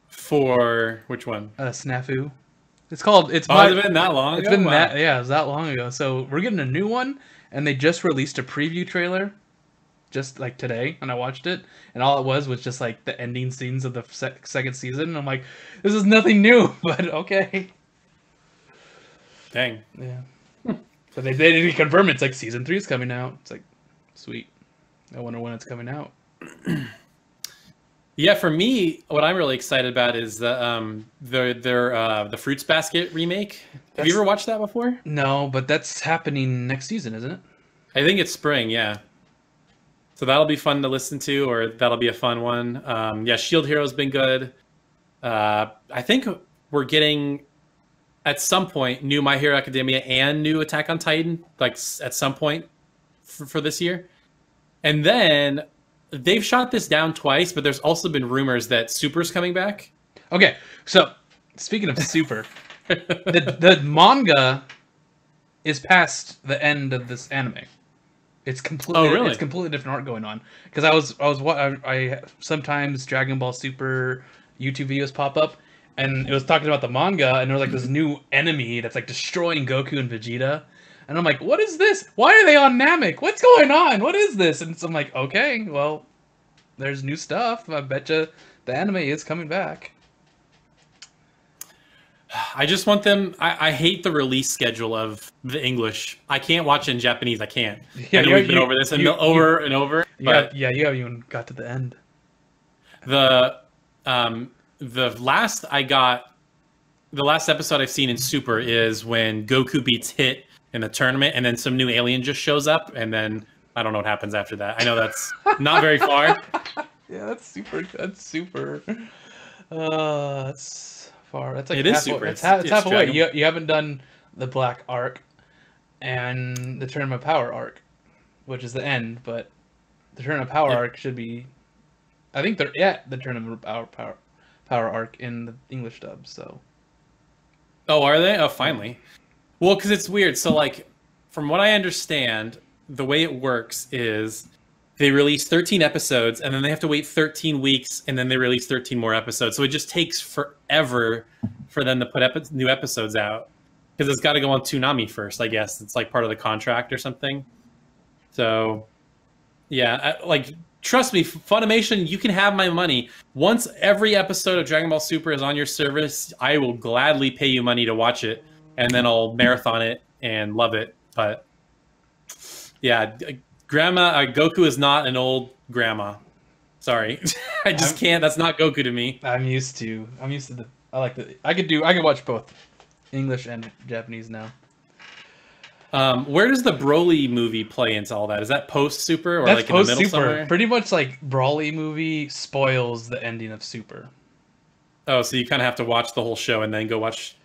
For which one? Snafu. It's called. It's has it been that long ago? It's been that. Yeah, it was that long ago. So we're getting a new one, and they just released a preview trailer, just like today, and I watched it, and all it was just like the ending scenes of the second season. And I'm like, this is nothing new, but okay. Dang. Yeah. So they didn't confirm it's like season 3 is coming out. It's like, sweet. I wonder when it's coming out. Yeah, for me, what I'm really excited about is the Fruits Basket remake. Have you ever watched that before? No, but that's happening next season, isn't it? I think it's spring, yeah. So that'll be fun to listen to, or that'll be a fun one. Yeah, Shield Hero's been good. I think we're getting, at some point, new My Hero Academia and new Attack on Titan, like at some point for this year. And then they've shot this down twice, but there's also been rumors that Super's coming back. Okay, so speaking of Super, the manga is past the end of this anime. It's completely it's completely different art going on. Because I sometimes Dragon Ball Super YouTube videos pop up, and it was talking about the manga, and there was like this new enemy that's like destroying Goku and Vegeta, and I'm like, what is this? Why are they on Namek? What's going on? What is this? And so I'm like, okay, well, there's new stuff. I betcha the anime is coming back. I just want them. I hate the release schedule of the English. I can't watch it in Japanese. I can't. Yeah, I know we've been over this and over and over. But you haven't even got to the end. The last episode I've seen in Super is when Goku beats Hit in the tournament, and then some new alien just shows up, and then I don't know what happens after that. I know that's not very far. Yeah, that's super. That's super. That's far. That's like it is super. It's half away. You haven't done the Black Arc and the Tournament of Power arc, which is the end. But the Tournament of Power arc should be. I think they're the Tournament of Power arc in the English dub. So. Oh, are they? Oh, finally. Well, because it's weird. So, like, from what I understand, the way it works is they release 13 episodes, and then they have to wait 13 weeks, and then they release 13 more episodes. So it just takes forever for them to put new episodes out. Because it's got to go on Toonami first, I guess. It's like part of the contract or something. So, yeah, trust me, Funimation, you can have my money. Once every episode of Dragon Ball Super is on your service, I will gladly pay you money to watch it, and then I'll marathon it and love it. But, yeah, Goku is not an old grandma. Sorry. I just can't. That's not Goku to me. I'm used to I can watch both English and Japanese now. Where does the Broly movie play into all that? Is that post Super or that's like in the middle somewhere? Pretty much like Broly movie spoils the ending of Super. Oh, so you kind of have to watch the whole show and then go watch.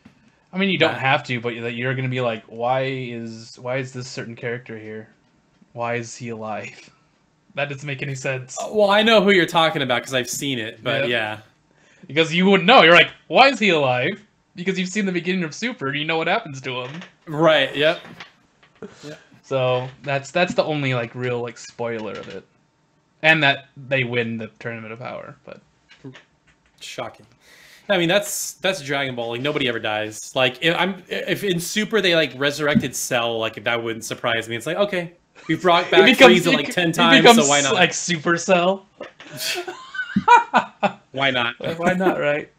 I mean, you don't have to, but you're going to be like, why is this certain character here? Why is he alive? That doesn't make any sense. Well, I know who you're talking about because I've seen it, but yeah. Because you wouldn't know. You're like, why is he alive? Because you've seen the beginning of Super and you know what happens to him. Right, yep. So that's the only like real like spoiler of it. And that they win the Tournament of Power, but shocking. I mean, that's Dragon Ball. Like, nobody ever dies. Like, if in Super they like resurrected Cell, like that wouldn't surprise me. It's like, okay, we brought back Frieza like 10 times, so why not? Like Super Cell. Why not? Why not? Right?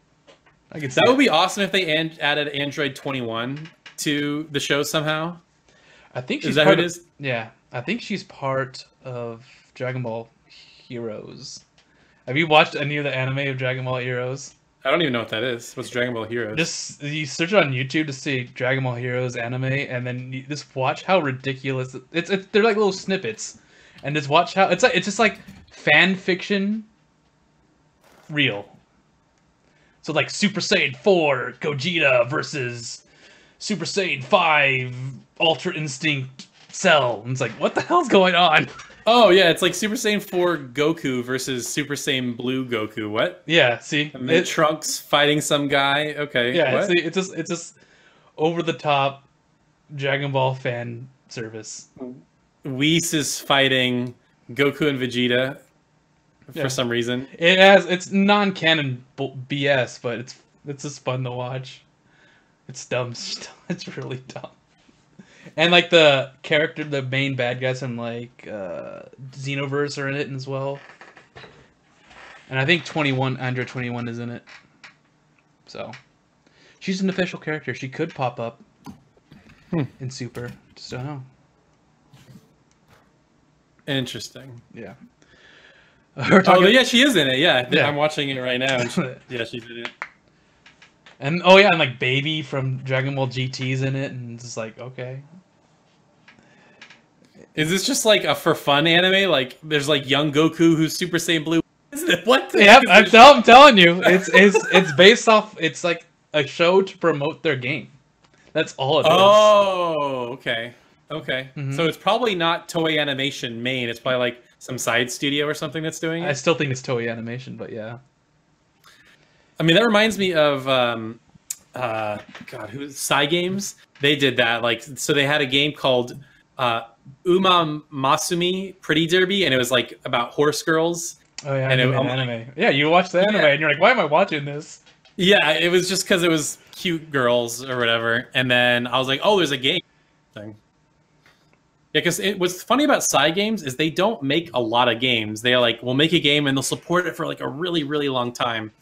I could see that would be awesome if they added Android 21 to the show somehow. I think she's is that who it is? Yeah, I think she's part of Dragon Ball Heroes. Have you watched any of the anime of Dragon Ball Heroes? I don't even know what that is. What's Dragon Ball Heroes? Just you search it on YouTube to see Dragon Ball Heroes anime, and then you just watch how ridiculous it's. They're like little snippets, and just watch how it's just like fan fiction. Real. So like Super Saiyan 4 Gogeta versus Super Saiyan 5 Ultra Instinct Cell. And it's like, what the hell's going on? Oh yeah, it's like Super Saiyan 4 Goku versus Super Saiyan Blue Goku. What? Yeah, see, and then Trunks fighting some guy. Okay, yeah, what? See, it's just over the top Dragon Ball fan service. Whis is fighting Goku and Vegeta for some reason. It's non-canon BS, but it's just fun to watch. It's dumb. It's really dumb. And like the main bad guys from like Xenoverse are in it as well. And I think Android 21 is in it. So she's an official character. She could pop up in Super. Just don't know. Interesting. Yeah. Yeah, she is in it. Yeah. I'm watching it right now. And yeah, she's in it. And and like Baby from Dragon Ball GT's in it, and it's just like, okay. Is this just like a for fun anime? Like there's like young Goku who's Super Saiyan Blue. Isn't it? What? Yep, I'm telling you, it's based off. It's like a show to promote their game. That's all it is. Oh, okay. Okay. Mm-hmm. So it's probably not Toei Animation main. It's probably like some side studio or something that's doing it. I still think it's Toei Animation, but yeah. I mean, that reminds me of God, who's Cygames? They did that. Like, so they had a game called Uma Masumi Pretty Derby, and it was like about horse girls. Oh yeah, and anime. Yeah, you watch the anime, and you're like, why am I watching this? Yeah, it was just because it was cute girls or whatever, and then I was like, oh, there's a game thing. Yeah, because what's funny about Cygames is they don't make a lot of games. They're like, we'll make a game and they'll support it for like a really, really long time.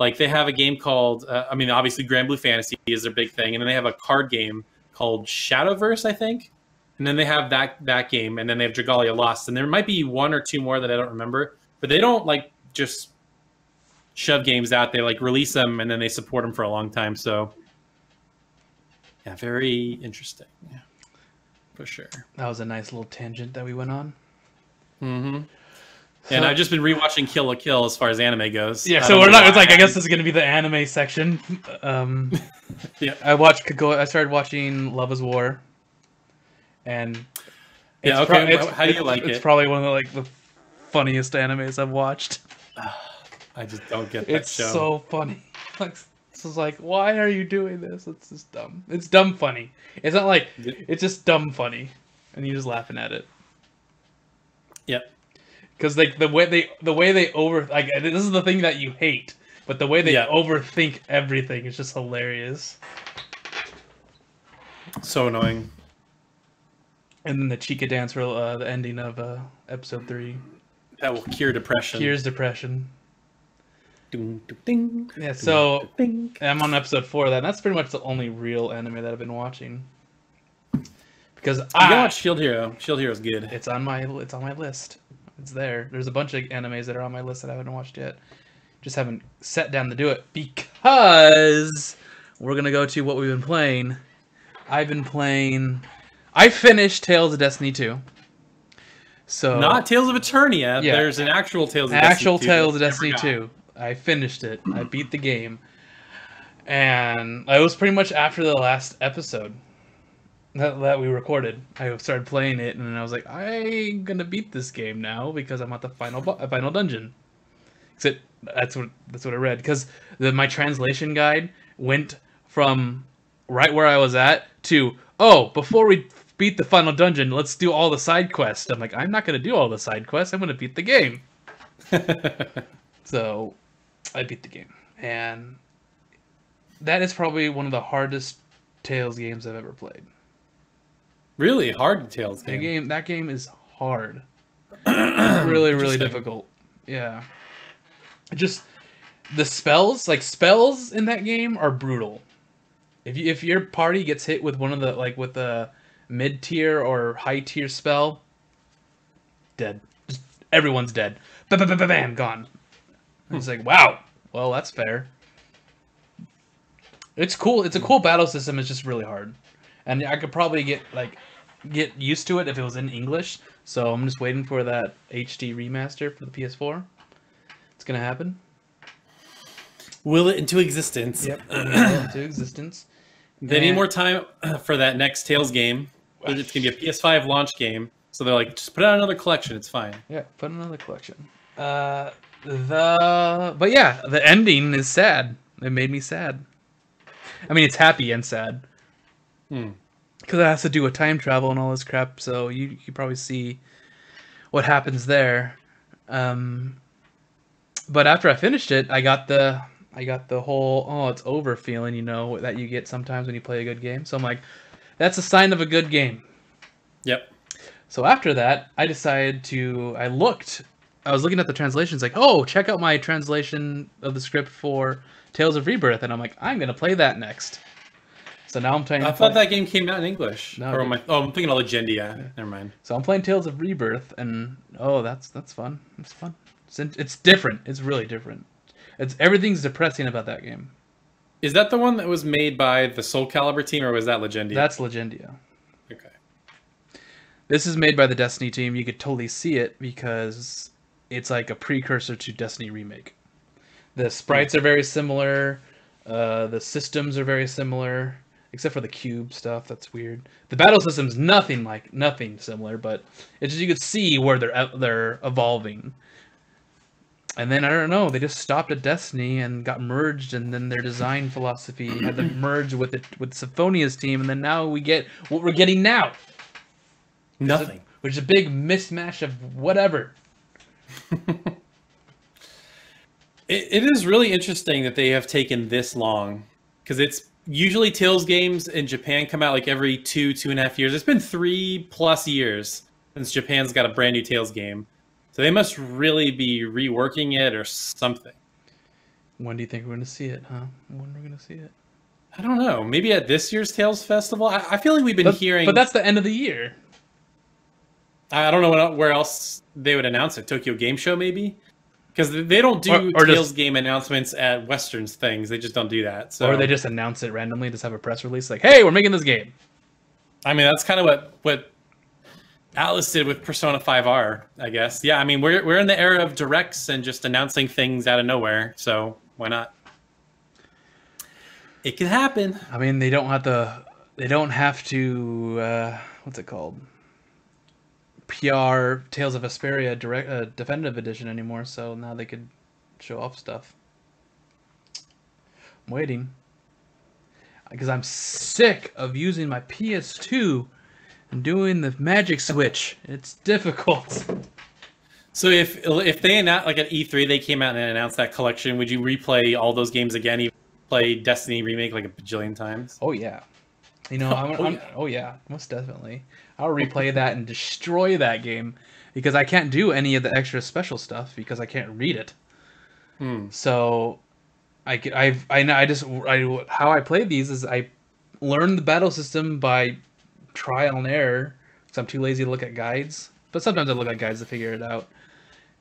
Like they have a game called, I mean, obviously Grand Blue Fantasy is their big thing, and then they have a card game called Shadowverse, I think. And then they have that game, and then they have Dragalia Lost, and there might be one or two more that I don't remember. But they don't like just shove games out. They like release them, and then they support them for a long time. So, yeah, very interesting. Yeah, for sure. That was a nice little tangent that we went on. Mm-hmm. And I've just been rewatching Kill la Kill as far as anime goes. Yeah, so we're not. It's like I guess this is gonna be the anime section. Yeah, I started watching Love Is War, and yeah. Okay, how do you like it? It's probably one of the funniest animes I've watched. I just don't get that it's show. So funny. Like, this is like, why are you doing this? It's just dumb. It's dumb funny. It's not like it's just dumb funny, and you're just laughing at it. Yep. Because like the way they this is the thing that you hate, but the way they overthink everything is just hilarious. So annoying. And then the Chica dance for the ending of episode 3. That will cure depression. Cures depression. Ding, ding, ding, yeah, so ding. I'm on episode 4 of that. And that's pretty much the only real anime that I've been watching. Because you gotta watch Shield Hero. Shield Hero's good. It's on my list. It's there. There's a bunch of animes that are on my list that I haven't watched yet. Just haven't sat down to do it because we're gonna go to what we've been playing. I finished Tales of Destiny 2. So not Tales of Eternia. Yeah. There's an actual Tales of Destiny 2. Tales of Destiny 2. I finished it. I beat the game. And it was pretty much after the last episode that we recorded. I started playing it, and I was like, I'm gonna beat this game now because I'm at the final dungeon. That's what I read. Because my translation guide went from right where I was at to, before we beat the final dungeon, let's do all the side quests. I'm like, I'm not gonna do all the side quests. I'm gonna beat the game. So I beat the game, and that is probably one of the hardest Tales games I've ever played. Really hard Tales game. That game is hard. Really, really difficult. Yeah. Just the spells in that game are brutal. If your party gets hit with one of the with a mid-tier or high-tier spell, dead. Just everyone's dead. Bam, gone. It's like, wow. Well, that's fair. It's cool. It's a cool battle system. It's just really hard. And I could probably get used to it if it was in English. So I'm just waiting for that HD remaster for the PS4. It's gonna happen. Will it into existence? Yep. Will it into existence. They need more time for that next Tales game. It's gonna be a PS5 launch game. So they're like, just put out another collection. It's fine. Yeah, put another collection. But yeah, the ending is sad. It made me sad. I mean, it's happy and sad. Because it has to do with time travel and all this crap, so you probably see what happens there. But after I finished it, I got the whole it's over feeling, that you get sometimes when you play a good game. So I'm like, that's a sign of a good game. Yep. So after that, I decided I was looking at the translations, like, check out my translation of the script for Tales of Rebirth, and I'm like, I'm gonna play that next. So now I'm playing. I thought that game came out in English. No, I'm thinking of Legendia. Yeah. Never mind. So I'm playing Tales of Rebirth, and that's fun. It's fun. It's different. It's really different. Everything's depressing about that game. Is that the one that was made by the Soul Calibur team, or was that Legendia? That's Legendia. Okay. This is made by the Destiny team. You could totally see it because it's like a precursor to Destiny Remake. The sprites are very similar. The systems are very similar. except for the cube stuff. That's weird. The battle system's nothing similar, but it's just you could see where they're evolving. And then I don't know, they just stopped at Destiny and got merged, and then their design philosophy had to merge with Symphonia's team, and then now we get what we're getting now. Nothing. Which is a big mismatch of whatever. It is really interesting that they have taken this long, because it's usually Tales games in Japan come out like every 2.5 years. It's been 3+ years since Japan's got a brand new Tales game. So they must really be reworking it or something. When do you think we're going to see it, huh? When are we going to see it? I don't know. Maybe at this year's Tales Festival? I feel like we've been hearing... But that's the end of the year. I don't know where else they would announce it. Tokyo Game Show, maybe? Because they don't do or Tales just, game announcements at Westerns things. They just don't do that. So. Or they just announce it randomly, just have a press release like, hey, we're making this game. I mean, that's kind of what Atlas did with Persona 5R, I guess. Yeah, I mean, we're in the era of directs and just announcing things out of nowhere, so why not? It can happen. I mean, they don't have to what's it called? PR Tales of Vesperia definitive edition anymore, so now they could show off stuff. I'm waiting. Because I'm sick of using my PS2 and doing the magic switch. It's difficult. So if they announced, like at E3, they came out and announced that collection, would you replay all those games again? Even play Destiny Remake like a bajillion times? Oh yeah. You know, oh yeah, most definitely. I'll replay that and destroy that game because I can't do any of the extra special stuff because I can't read it. So how I play these is I learn the battle system by trial and error because I'm too lazy to look at guides. But sometimes I look at guides to figure it out,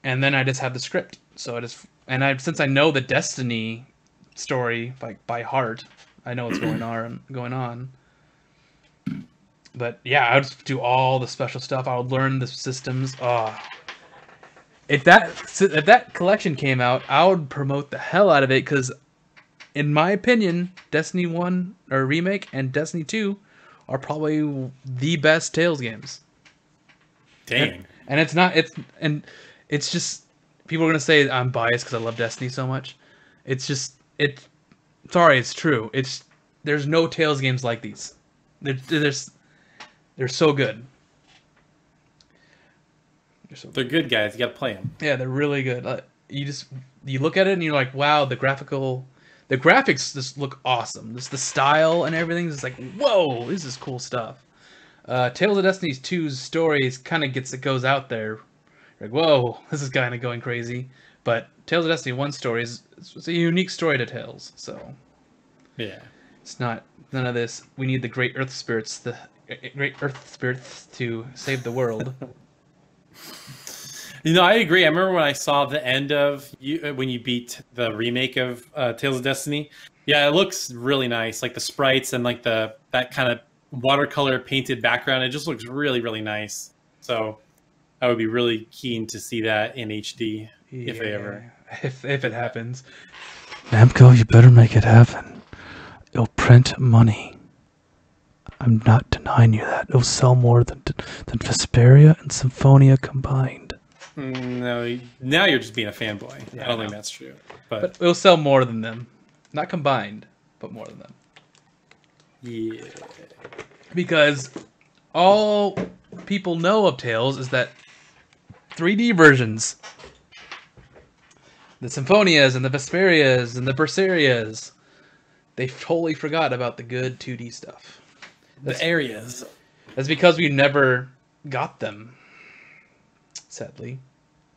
and then I just have the script. So since I know the Destiny story by heart, I know what's going on. But yeah, I would do all the special stuff. I would learn the systems. If that collection came out, I would promote the hell out of it because, in my opinion, Destiny 1 or Remake and Destiny 2 are probably the best Tales games. Dang. And it's just people are gonna say I'm biased because I love Destiny so much. Sorry, it's true. There's no Tales games like these. They're so good. They're good, guys. You got to play them. Yeah, they're really good. You look at it and you're like, wow, the graphics just look awesome. Just the style and everything is like, whoa, this is cool stuff. Tales of Destiny 2's stories kind of goes out there. Like, whoa, this is kind of going crazy. But Tales of Destiny 1 story it's a unique story to Tales. So yeah, it's not none of this. We need the great Earth spirits, to save the world. You know, I agree. I remember when I saw the end of when you beat the remake of Tales of Destiny. Yeah, it looks really nice. Like the sprites and like that kind of watercolor painted background. It just looks really, really nice. So I would be really keen to see that in HD if it happens. Namco, you better make it happen. It'll print money. I'm not denying you that. It'll sell more than Vesperia and Symphonia combined. No, now you're just being a fanboy. Yeah, I don't think that's true. But it'll sell more than them. Not combined, but more than them. Yeah. Because all people know of Tales is that 3D versions. The Symphonias and the Vesperias and the Berserias. They totally forgot about the good 2D stuff. The areas. That's because we never got them. Sadly.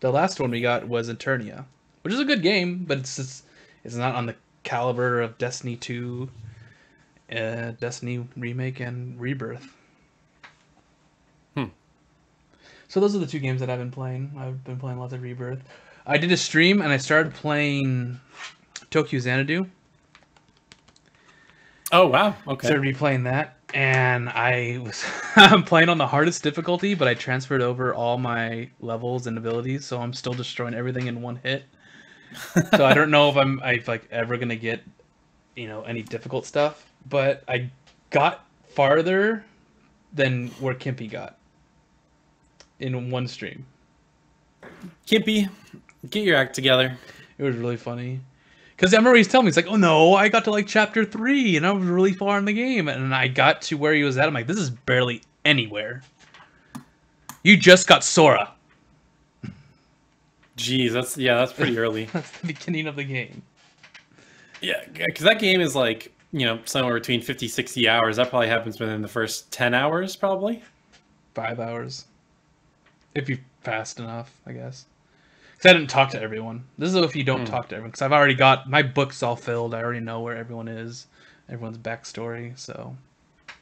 The last one we got was Eternia, which is a good game, but it's not on the caliber of Destiny 2, Destiny Remake, and Rebirth. So those are the two games that I've been playing. I've been playing lots of Rebirth. I did a stream and I started playing Tokyo Xanadu. Oh wow! Okay. Started replaying that, and I'm playing on the hardest difficulty, but I transferred over all my levels and abilities, so I'm still destroying everything in one hit. So I don't know if I'm ever gonna get, any difficult stuff. But I got farther than where Kimpy got in one stream. Kimpy, get your act together. It was really funny. Because I remember he's telling me, he's like, oh no, I got to like chapter 3 and I was really far in the game. And I got to where he was at. I'm like, this is barely anywhere. You just got Sora. Jeez, that's pretty early. That's the beginning of the game. Yeah, because that game is like, somewhere between 50, 60 hours. That probably happens within the first 10 hours, probably. 5 hours. If you're fast enough, I guess. Because I didn't talk to everyone. This is if you don't talk to everyone. Because I've already got my books all filled. I already know where everyone is. Everyone's backstory. So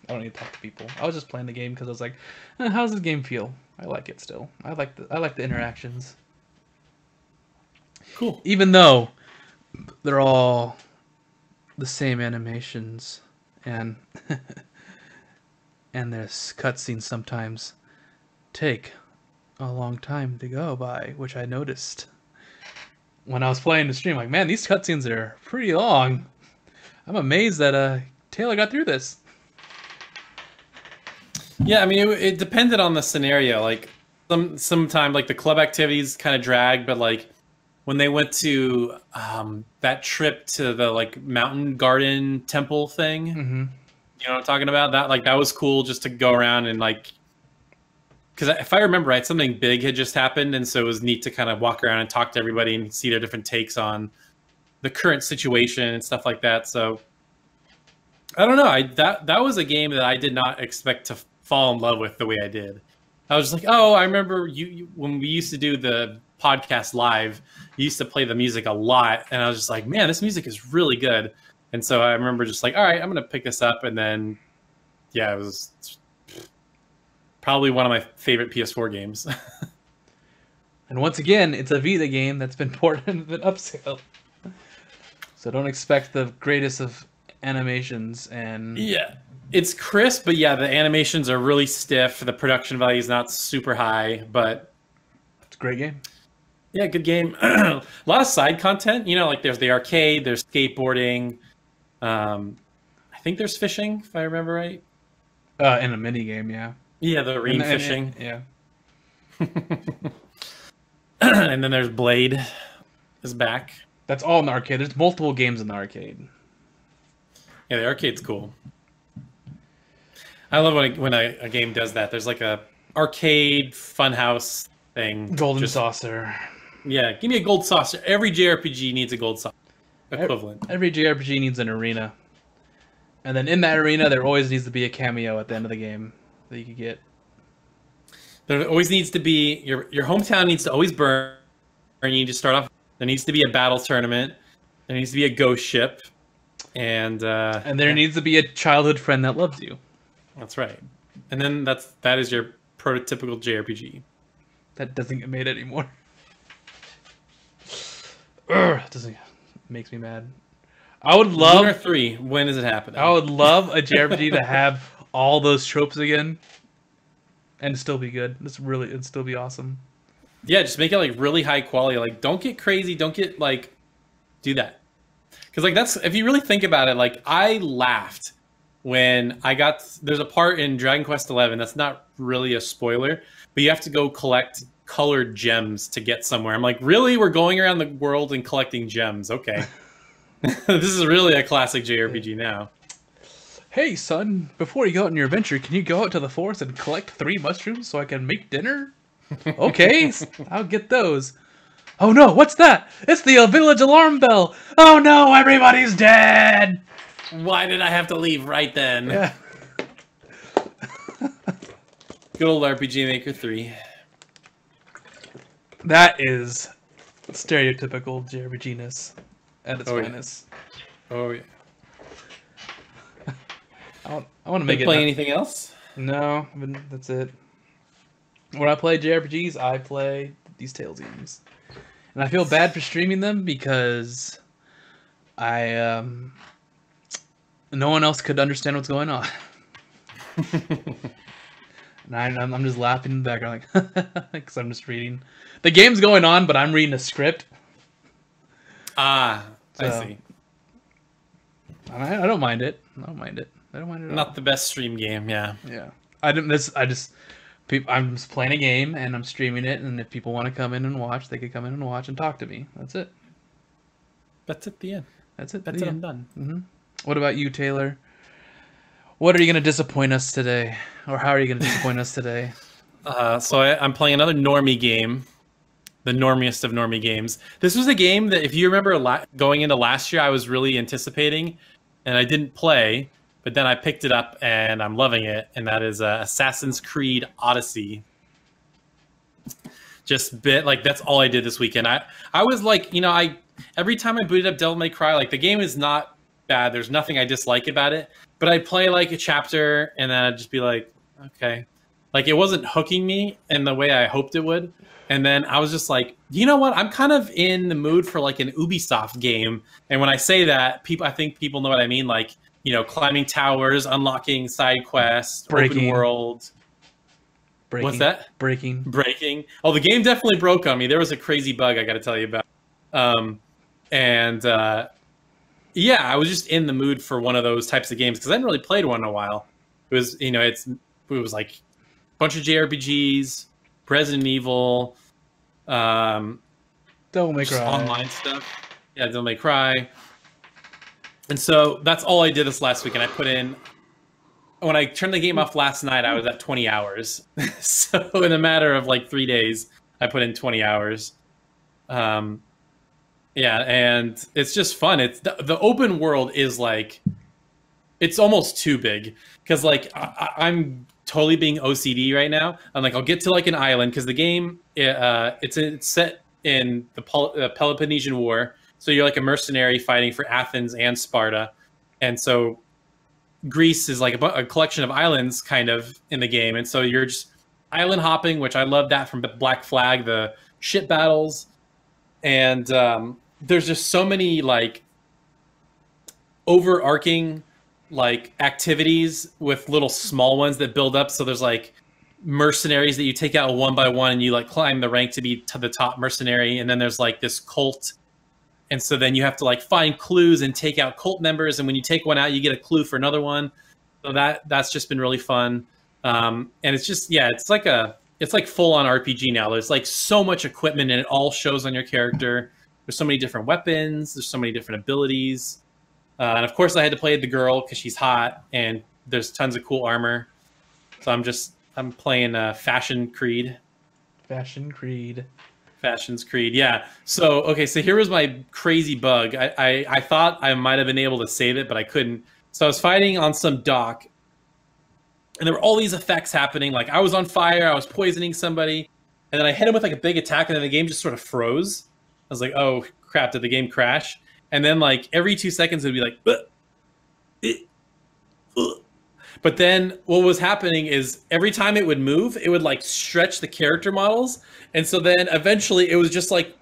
I don't need to talk to people. I was just playing the game because I was like, how does this game feel? I like it still. I like the interactions. Cool. Even though they're all the same animations and and there's cutscenes sometimes take a long time to go by, which I noticed when I was playing the stream. Like, man, these cutscenes are pretty long. I'm amazed that Taylor got through this. Yeah, I mean, it depended on the scenario. Like, sometime like the club activities kind of dragged, but like when they went to that trip to the like mountain garden temple thing, you know what I'm talking about? That was cool just to go around and like. Because if I remember right, something big had just happened, and so it was neat to kind of walk around and talk to everybody and see their different takes on the current situation and stuff like that. So I don't know. That was a game that I did not expect to fall in love with the way I did. I was just like, oh, I remember you when we used to do the podcast live. You used to play the music a lot, and I was just like, man, this music is really good. And so I remember just like, all right, I'm gonna pick this up, and then yeah, it was. Probably one of my favorite PS4 games. And once again, it's a Vita game that's been ported and been upscaled. So don't expect the greatest of animations and... Yeah, it's crisp, but yeah, the animations are really stiff. The production value is not super high, but... It's a great game. Yeah, good game. A lot of side content. Like there's the arcade, there's skateboarding. I think there's fishing, if I remember right. In a mini game, yeah. Yeah, the ring fishing. Yeah. And then there's Blade is back. That's all in the arcade. There's multiple games in the arcade. Yeah, the arcade's cool. I love when a game does that. There's like a arcade funhouse thing. Golden saucer. Yeah, give me a gold saucer. Every JRPG needs a gold saucer equivalent. Every JRPG needs an arena. And then in that arena, there always needs to be a cameo at the end of the game that you could get. There always needs to be your hometown needs to always burn. You need to start off. There needs to be a battle tournament. There needs to be a ghost ship, and there needs to be a childhood friend that loves you. That's right. And then that is your prototypical JRPG. That doesn't get made anymore. It makes me mad. I would love Lunar 3. When is it happening? I would love a JRPG to have all those tropes again, and still be good. It'd still be awesome. Yeah, just make it like really high quality. Like, don't get crazy. Don't get like, do that. Because like if you really think about it, like I laughed when there's a part in Dragon Quest XI that's not really a spoiler, but you have to go collect colored gems to get somewhere. I'm like, really? We're going around the world and collecting gems? Okay. This is really a classic JRPG now. Hey, son, before you go out on your adventure, can you go out to the forest and collect 3 mushrooms so I can make dinner? Okay, I'll get those. Oh no, what's that? It's the village alarm bell. Oh no, everybody's dead. Why did I have to leave right then? Yeah. Good old RPG Maker 3. That is stereotypical JRPG-ness at its finest. Yeah. Oh yeah. I want to make it. Play anything else? No, that's it. When I play JRPGs, I play these Tales games, and I feel bad for streaming them because no one else could understand what's going on. And I'm just laughing in the background, like, because I'm just reading. The game's going on, but I'm reading a script. I see. I don't mind it. I don't mind it. I don't mind it at all. Not the best stream game, yeah. Yeah. I'm just playing a game and I'm streaming it, and if people want to come in and watch, they could come in and watch and talk to me. That's it. That's it. The end. That's it. That's it. I'm done. Mm-hmm. What about you, Taylor? What are you going to disappoint us today? Or how are you going to disappoint us today? So I'm playing another normie game. The normiest of normie games. This was a game that, if you remember going into last year, I was really anticipating, and I didn't play, but then I picked it up, and I'm loving it, and that is Assassin's Creed Odyssey. That's all I did this weekend. I was like, every time I booted up Devil May Cry, like, the game is not bad. There's nothing I dislike about it, but I'd play like a chapter, and then I'd just be like, okay. Like, it wasn't hooking me in the way I hoped it would. And then I was just like, you know what? I'm kind of in the mood for like an Ubisoft game. And when I say that, I think people know what I mean. Like, climbing towers, unlocking side quests, open world. What's that? Breaking. Oh, the game definitely broke on me. There was a crazy bug I got to tell you about. Yeah, I was just in the mood for one of those types of games because I hadn't really played one in a while. It was, it was like a bunch of JRPGs, Resident Evil, Devil May Cry, online stuff. Yeah, Devil May Cry. And so that's all I did this last week. And I put in, when I turned the game off last night, I was at 20 hours. So in a matter of like 3 days, I put in 20 hours. Yeah, and it's just fun. It's the open world is like, it's almost too big because like I'm totally being OCD right now. I'm like, I'll get to like an island because the game it's set in the Peloponnesian War, so you're like a mercenary fighting for Athens and Sparta, and so Greece is like a collection of islands kind of in the game, and so you're just island hopping, which I love that from Black Flag, the ship battles, and there's just so many like overarching like activities with little small ones that build up. So there's like mercenaries that you take out one by one and you like climb the rank to be to the top mercenary, and then there's like this cult, and so then you have to like find clues and take out cult members, and when you take one out you get a clue for another one. So that's just been really fun. And it's just, yeah, it's like full on RPG now. There's like so much equipment and it all shows on your character. There's so many different weapons, there's so many different abilities. And of course I had to play the girl because she's hot, and there's tons of cool armor. So I'm playing Fashion Creed. Fashions Creed, yeah. So, okay, so here was my crazy bug. I thought I might have been able to save it, but I couldn't. So I was fighting on some dock, and there were all these effects happening. Like, I was on fire, I was poisoning somebody, and then I hit him with like a big attack, and then the game just sort of froze. I was like, oh crap, did the game crash? And then like every 2 seconds it would be like, but then what was happening is every time it would move, it would like stretch the character models. And so then eventually it was just like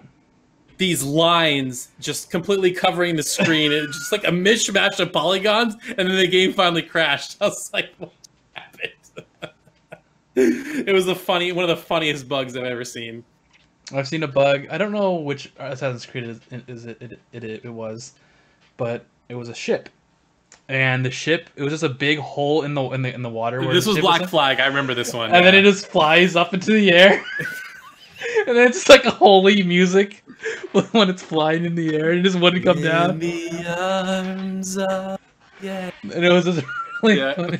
these lines just completely covering the screen. It was just like a mishmash of polygons. And then the game finally crashed. I was like, what happened? It was one of the funniest bugs I've ever seen. I've seen a bug. I don't know which Assassin's Creed it was, but it was a ship, and the ship, it was just a big hole in the water. Where this was Black Flag. I remember this one. And then it just flies up into the air, and then it's just like a holy music when it's flying in the air. It just wouldn't come down. In the arms of, yeah. And it was just really funny.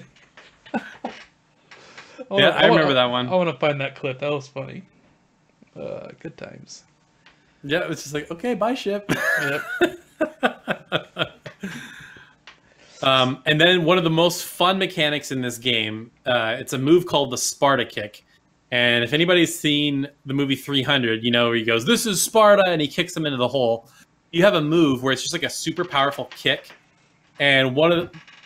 I remember that one. I want to find that clip. That was funny. Good times. Yeah, it was just like, okay, bye, ship. Yep. And then one of the most fun mechanics in this game, it's a move called the Sparta kick. And if anybody's seen the movie 300, you know, where he goes, "This is Sparta," and he kicks them into the hole. You have a move where it's just like a super powerful kick. And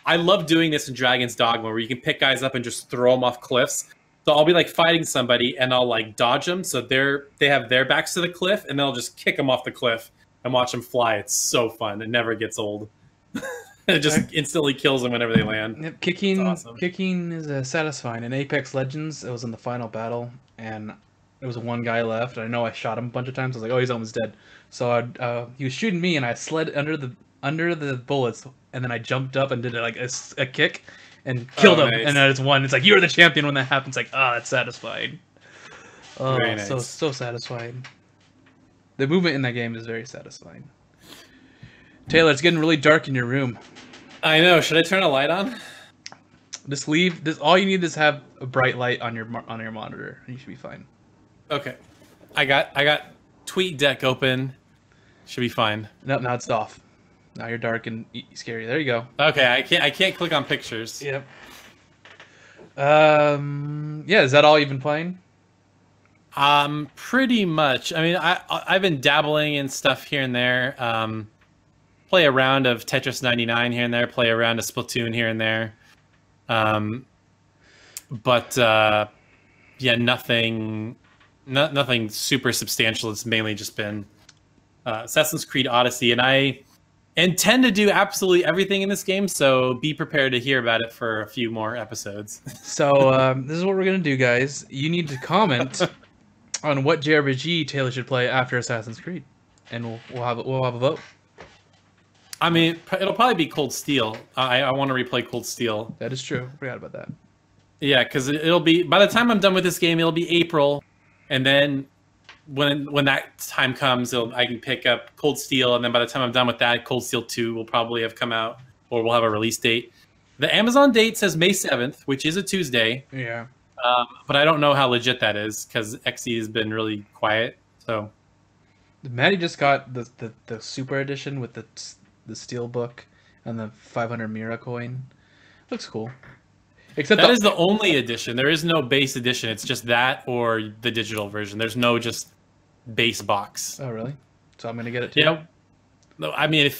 I love doing this in Dragon's Dogma, where you can pick guys up and just throw them off cliffs. So I'll be like fighting somebody and I'll like dodge them, so they have their backs to the cliff, and then I'll just kick them off the cliff and watch them fly. It's so fun. It never gets old. It just instantly kills them whenever they land. Yep, kicking is satisfying. In Apex Legends, it was in the final battle, and there was one guy left. I know I shot him a bunch of times. I was like, oh, he's almost dead. So he was shooting me, and I slid under under the bullets, and then I jumped up and did like a kick and killed him, nice. and I just won. It's like you're the champion when that happens. Like, that's satisfying. Oh, Very nice. so satisfying. The movement in that game is very satisfying. Taylor, it's getting really dark in your room. I know. Should I turn a light on? Just leave. This all you need is have a bright light on your monitor, and you should be fine. Okay. I got TweetDeck open. Should be fine. Nope, now it's off. Now you're dark and scary. There you go. Okay, I can't click on pictures. Yep. Yeah, is that all you've been playing? Pretty much. I mean, I've been dabbling in stuff here and there. Play a round of Tetris 99 here and there. Play a round of Splatoon here and there. But yeah, nothing super substantial. It's mainly just been Assassin's Creed Odyssey, and I intend to do absolutely everything in this game. So be prepared to hear about it for a few more episodes. So this is what we're gonna do, guys. You need to comment on what JRPG Taylor should play after Assassin's Creed, and we'll have a vote. I mean, it'll probably be Cold Steel. I want to replay Cold Steel. That is true. Forgot about that. Yeah, because it'll be, by the time I'm done with this game, it'll be April, and then when that time comes, I can pick up Cold Steel, and then by the time I'm done with that, Cold Steel 2 will probably have come out, or we'll have a release date. The Amazon date says May 7th, which is a Tuesday. Yeah. But I don't know how legit that is, because XE has been really quiet. So Maddie just got the Super Edition with the steel book and the 500 Mira coin. Looks cool. Except that is the only edition. There is no base edition. It's just that or the digital version. There's no just base box. Oh, really? So I'm gonna get it too. Yeah. No, I mean,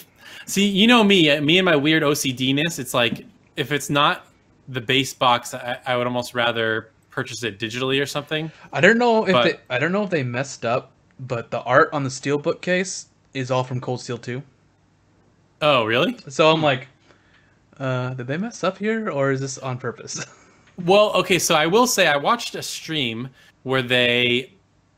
you know me and my weird OCD-ness. It's like if it's not the base box, I would almost rather purchase it digitally or something. I don't know if they messed up, but the art on the steelbook case is all from Cold Steel 2. Oh, really? So I'm like, did they mess up here, or is this on purpose? Well, okay, so I will say I watched a stream where they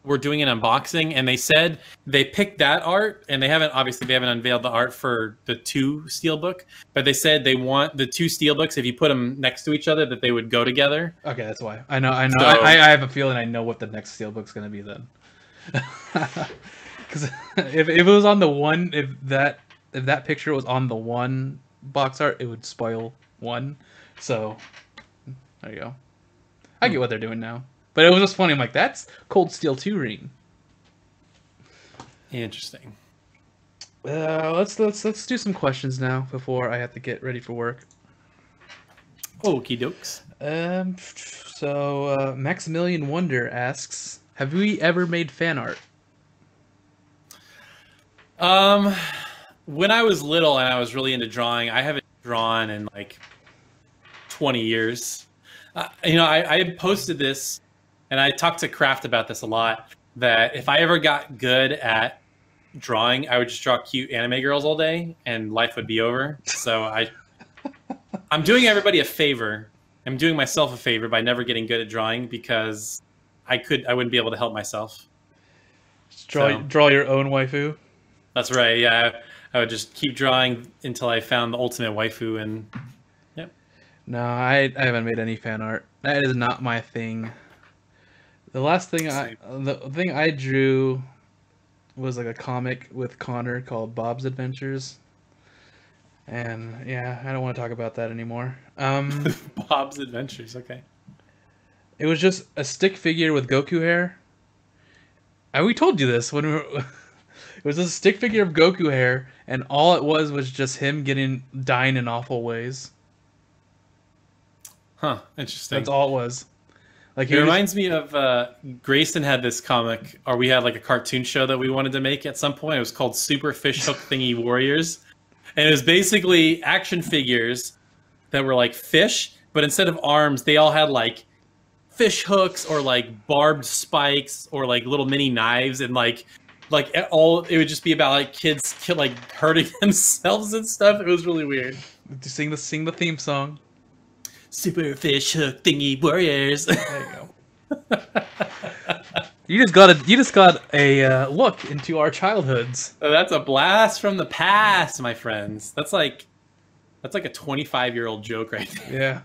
were doing an unboxing, and they said they picked that art, and they haven't unveiled the art for the 2 steelbook, but they said they want the 2 steelbooks, if you put them next to each other, that they would go together. Okay, that's why. I know. So, I have a feeling I know what the next steelbook's gonna be then. Because if it was on the one, if that picture was on the one box art, it would spoil one. So there you go. I get what they're doing now, but it was just funny. I'm like, that's Cold Steel 2 ring. Interesting. Let's do some questions now before I have to get ready for work. Okie dokes. So Maximilian Wonder asks, have we ever made fan art? When I was little and I was really into drawing, I haven't drawn in like 20 years. I had posted this, and I talked to Kraft about this a lot, that if I ever got good at drawing, I would just draw cute anime girls all day, and life would be over. So I'm doing everybody a favor. I'm doing myself a favor by never getting good at drawing, because I wouldn't be able to help myself. Just draw your own waifu. That's right. Yeah, I would just keep drawing until I found the ultimate waifu, and yep. No, I haven't made any fan art. That is not my thing. The thing I drew was like a comic with Connor called Bob's Adventures. And yeah, I don't want to talk about that anymore. Bob's Adventures, okay. It was just a stick figure with Goku hair. We told you this when we were... It was a stick figure of Goku hair, and all it was just him dying in awful ways. Huh, interesting. That's all it was. Like it reminds me of Grayson had this comic, or we had like a cartoon show that we wanted to make at some point. It was called Super Fish Hook Thingy Warriors. And it was basically action figures that were like fish, but instead of arms, they all had like fish hooks or like barbed spikes or like little mini knives, and like all it would just be about like kids like hurting themselves and stuff. It was really weird. Sing the theme song. Super Fish Hook Thingy Warriors. There you go. You just got a look into our childhoods. Oh, that's a blast from the past, my friends. That's like a 25-year-old joke right there.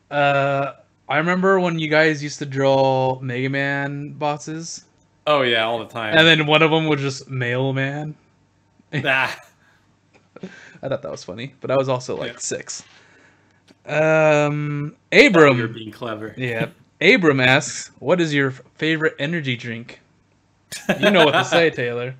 Yeah. I remember when you guys used to draw Mega Man bosses. Oh yeah, all the time. And then one of them was just Mailman. Ah. I thought that was funny, but I was also like 6. You're Abram. being clever. Yeah. Abram asks, "What is your favorite energy drink?" You know what to say, Taylor.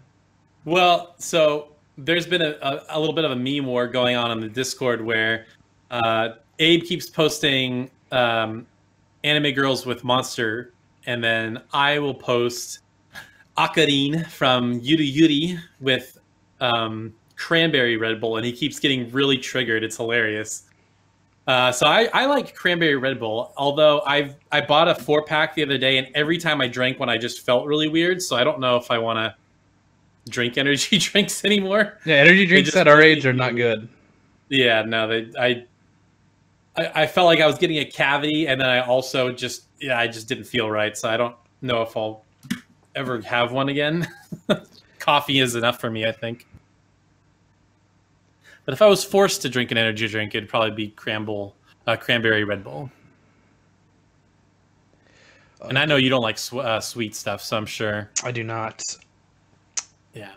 Well, so there's been a little bit of a meme war going on the Discord where Abe keeps posting anime girls with Monster, and then I will post Akarine from Yuri Yuri with cranberry Red Bull, and he keeps getting really triggered. It's hilarious. So I like cranberry Red Bull, although I bought a 4-pack the other day, and every time I drank one, I just felt really weird. So I don't know if I want to drink energy drinks anymore. Yeah, energy drinks at our age are not good. Yeah, no, I felt like I was getting a cavity, and then I also just didn't feel right. So I don't know if I'll ever have one again. Coffee is enough for me, I think. But if I was forced to drink an energy drink, it'd probably be cranberry Red Bull. And I know you don't like sweet stuff, so I'm sure. I do not. Yeah.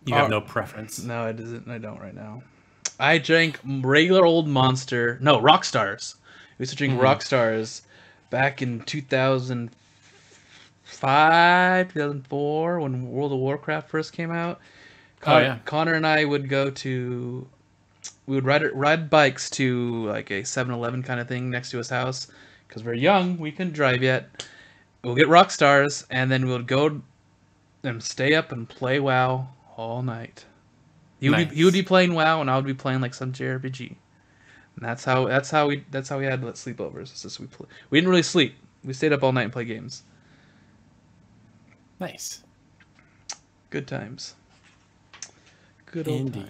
You have no preference. No, it isn't. I don't right now. I drank regular old Monster. No, Rockstars. We used to drink Rockstars back in 2005, 2004, when World of Warcraft first came out. Connor and I would we would ride bikes to like a 7-Eleven kind of thing next to his house because we're young, we couldn't drive yet. We'll get Rockstars, and then we'll go and stay up and play WoW all night. He would be playing WoW, and I would be playing like some JRPG. And that's how we had sleepovers. It's just we didn't really sleep. We stayed up all night and played games. Nice. Good times. Good old Indeed.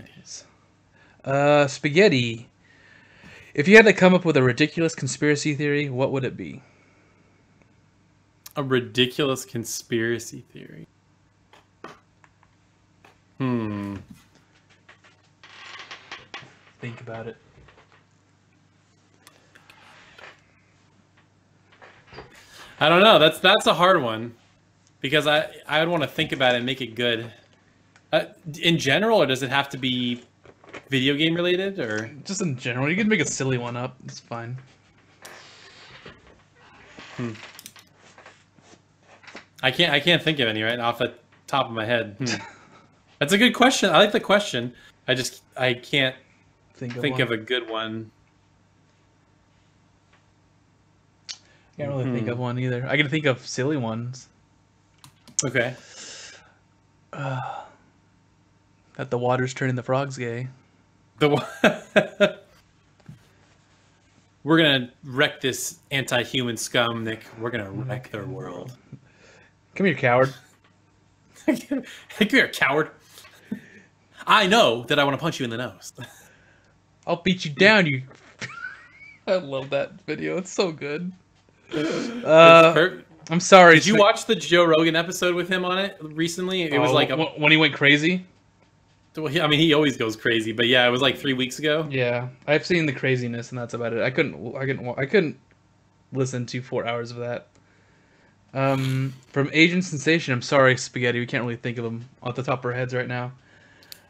times. Spaghetti. If you had to come up with a ridiculous conspiracy theory, what would it be? A ridiculous conspiracy theory. Think about it. I don't know. That's a hard one because I would want to think about it and make it good. In general, or does it have to be video game related, or just in general? You can make a silly one up. It's fine. I can't think of any right off the top of my head. That's a good question. I like the question. I can't think of a good one. Can't really think of one either. I can think of silly ones. Okay. That the water's turning the frogs gay. We're gonna wreck this anti-human scum, Nick. We're gonna wreck their world. Come here, coward. Come here, coward. I know that I want to punch you in the nose. I'll beat you down, you. I love that video. It's so good. I'm sorry. Did you watch the Joe Rogan episode with him on it recently? It was like when he went crazy. I mean, he always goes crazy, but yeah, it was like 3 weeks ago. Yeah, I've seen the craziness, and that's about it. I couldn't listen to 4 hours of that. From Agent Sensation. I'm sorry, Spaghetti. We can't really think of them off the top of our heads right now.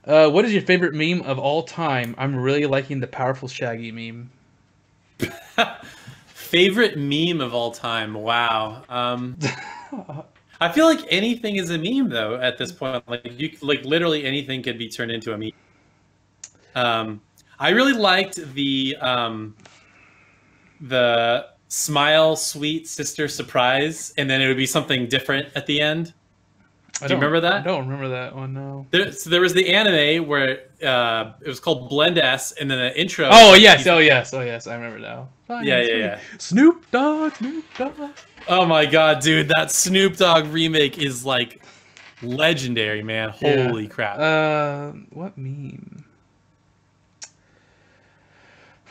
What is your favorite meme of all time? I'm really liking the Powerful Shaggy meme. Favorite meme of all time? Wow. I feel like anything is a meme though at this point. Like literally anything could be turned into a meme. I really liked the smile, sweet sister surprise, and then it would be something different at the end. Do you remember that? I don't remember that one. No. So there was the anime where it was called Blend S, and then the intro. Oh yes, oh yes. I remember now. Fine, yeah. Snoop Dogg. Oh my god, dude, that Snoop Dogg remake is like legendary, man. Holy crap. What meme?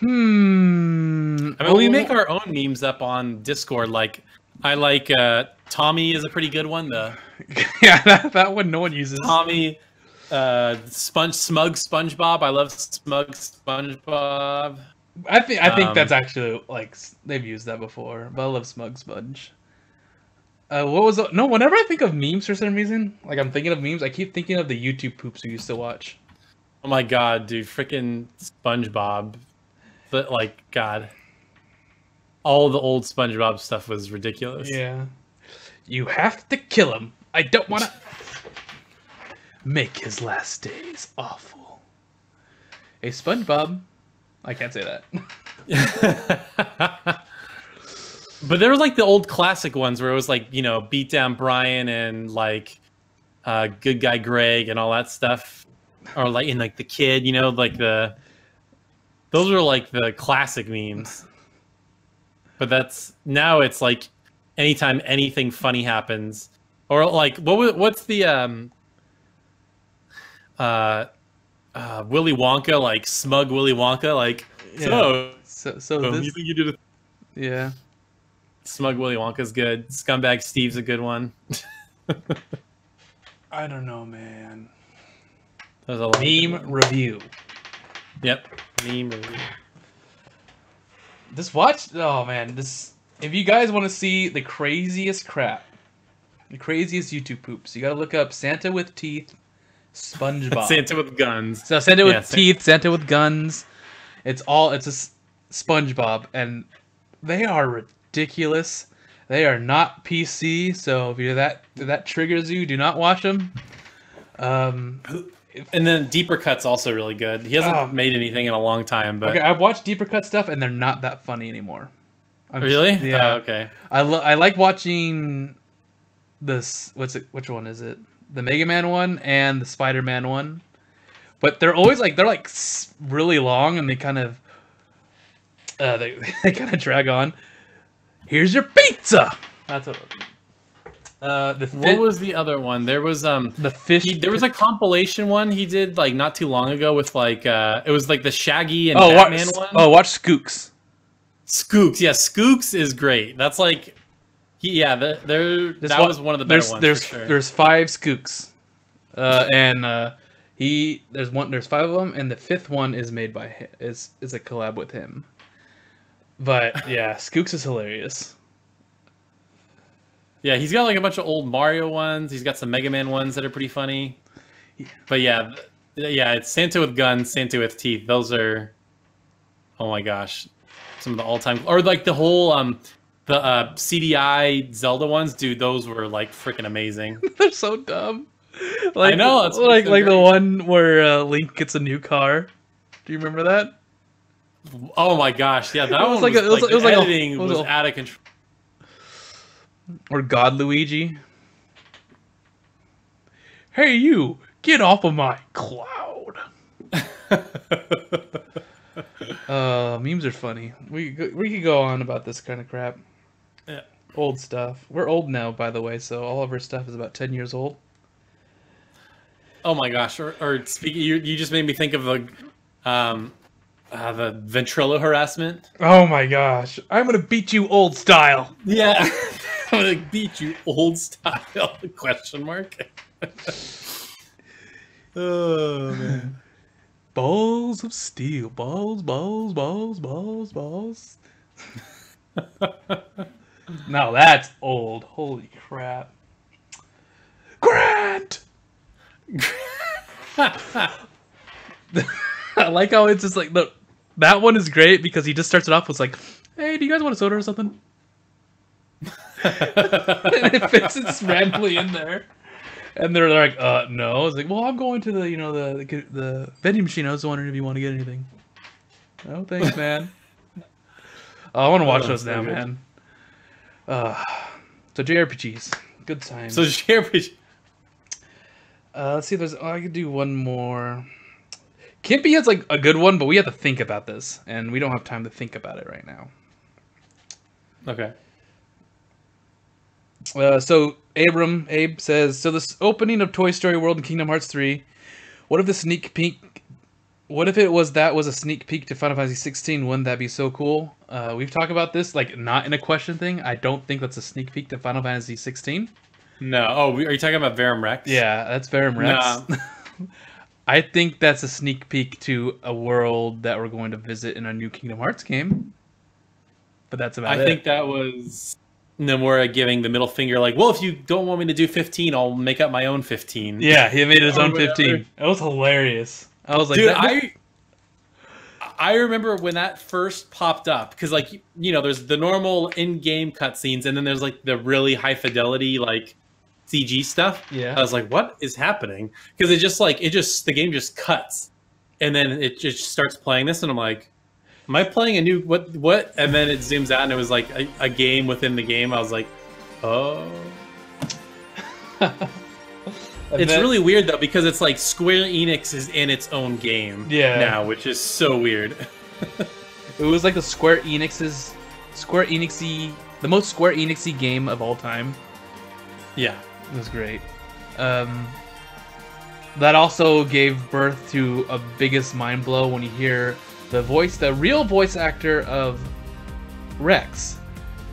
I mean, we make our own memes up on Discord. Like, I like Tommy is a pretty good one. The Yeah, that one no one uses. Tommy, Smug SpongeBob. I love Smug SpongeBob. I think that's actually like they've used that before, but I love Smug Sponge. What was no? Whenever I think of memes for some reason, like I'm thinking of memes, I keep thinking of the YouTube poops we used to watch. Oh my god, dude, freaking SpongeBob! But like, God, all the old SpongeBob stuff was ridiculous. Yeah, you have to kill him. I don't want to make his last days awful. Hey, SpongeBob. I can't say that. But there was like the old classic ones where it was like, you know, Beat Down Brian and like Good Guy Greg and all that stuff. Or like in like The Kid, you know, like those are like the classic memes. But now it's like anytime anything funny happens. Or like what's the Willy Wonka, like smug Willy Wonka, like Yeah. So you think you did yeah. Smug Willy Wonka's good. Scumbag Steve's a good one. I don't know, man. There's a lot Meme review. Yep. Meme review. Oh man, if you guys want to see the craziest crap, the craziest YouTube poops, you gotta look up Santa with teeth, SpongeBob. Santa with guns. So Santa with teeth, Santa with guns. It's a SpongeBob, and they are ridiculous. They are not PC, so if that triggers you, do not watch them. And then Deeper Cut's also really good. He hasn't made anything in a long time, but okay, I've watched Deeper Cut stuff, and they're not that funny anymore. Really? Yeah. Oh, okay. I like watching this. Which one is it? The Mega Man one and the Spider-Man one. But they're always like really long, and they kind of they kind of drag on. Here's your pizza. That's what. What was the other one? There was the fish. There was a compilation one he did like not too long ago with like it was like the Shaggy and Batman one. Watch Skooks. Skooks, yeah, Skooks is great. That's like, that was one of the better ones. There's 5 Skooks, and there's 5 of them, and the 5th one is made by him, is a collab with him. But yeah, Skooks is hilarious. Yeah, he's got like a bunch of old Mario ones. He's got some Mega Man ones that are pretty funny. But yeah, it's Santa with guns, Santa with teeth. Those are, oh my gosh, some of the all-time, or like the whole the CDI Zelda ones, dude. Those were like freaking amazing. They're so dumb. Like, I know, it's like the one where Link gets a new car. Do you remember that? Oh my gosh, yeah, that was one was like editing was out of control. Or God Luigi. Hey you, get off of my cloud. Memes are funny. We could go on about this kind of crap. Yeah. Old stuff. We're old now, by the way, so all of our stuff is about 10 years old. Oh my gosh! Or speaking, you just made me think of the ventrilo harassment. Oh my gosh! I'm gonna beat you old style. Yeah, I'm gonna beat you old style? Question mark. Oh man! Balls of steel, balls. Now that's old. Holy crap! Grant. I like how it's just like that one is great because he just starts it off with like, "Hey, do you guys want a soda or something?" And it fits it randomly in there, and they're like, no." It's like, "Well, I'm going to the vending machine. I was wondering if you want to get anything." "Oh, thanks, man." I want to watch those now, man. So JRPGs, good times. So JRPG. Let's see. I could do one more. Kimpy has like a good one, but we have to think about this, and we don't have time to think about it right now. Okay. So Abe says, so this opening of Toy Story World and Kingdom Hearts 3, what if the sneak peek What if it was a sneak peek to Final Fantasy 16? Wouldn't that be so cool? We've talked about this, like, not in a question thing. I don't think that's a sneak peek to Final Fantasy 16. No. Oh, are you talking about Verum Rex? Yeah, that's Verum Rex. Nah. I think that's a sneak peek to a world that we're going to visit in a new Kingdom Hearts game. But that's about it. I think that was Nomura giving the middle finger, like, well, if you don't want me to do 15, I'll make up my own 15. Yeah, he made his own 15. That was hilarious. I was like, dude, I remember when that first popped up, because, like, you know, there's the normal in-game cutscenes, and then there's, like, the really high fidelity, like, CG stuff. Yeah. I was like, what is happening? Because the game just cuts, and then it just starts playing this, and I'm like, am I playing a new, what? And then it zooms out, and it was, like, a game within the game. I was like, oh. It's really weird, though, because it's like Square Enix is in its own game now, which is so weird. It was like the the most Square Enixy game of all time. Yeah. It was great. That also gave birth to a biggest mind blow when you hear the real voice actor of Rex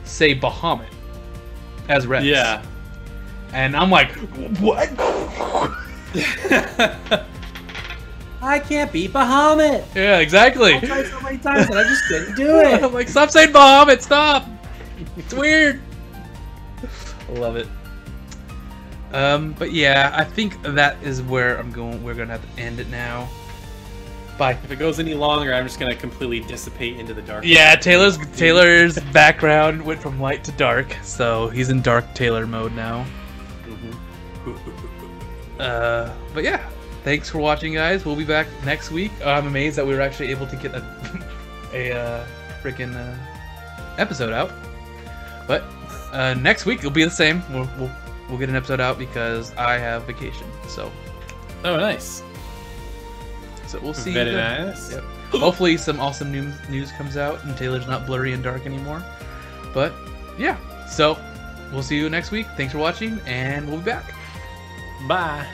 say Bahamut as Rex. Yeah. And I'm like, what? I can't beat Bahamut. Yeah, exactly. I tried so many times and I just couldn't do it. I'm like, stop saying Bahamut, stop. It's weird. I love it. But yeah, I think that is where we're gonna have to end it now. Bye. If it goes any longer, I'm just gonna completely dissipate into the dark. Yeah, Taylor's background went from light to dark, so he's in dark Taylor mode now. But yeah, thanks for watching, guys. We'll be back next week. I'm amazed that we were actually able to get a freaking episode out. But next week it'll be the same. We'll get an episode out because I have vacation. So. Oh, nice. So we'll see. Very nice. Yep. Hopefully some awesome news comes out and Taylor's not blurry and dark anymore. But yeah, so we'll see you next week. Thanks for watching, and we'll be back. Bye.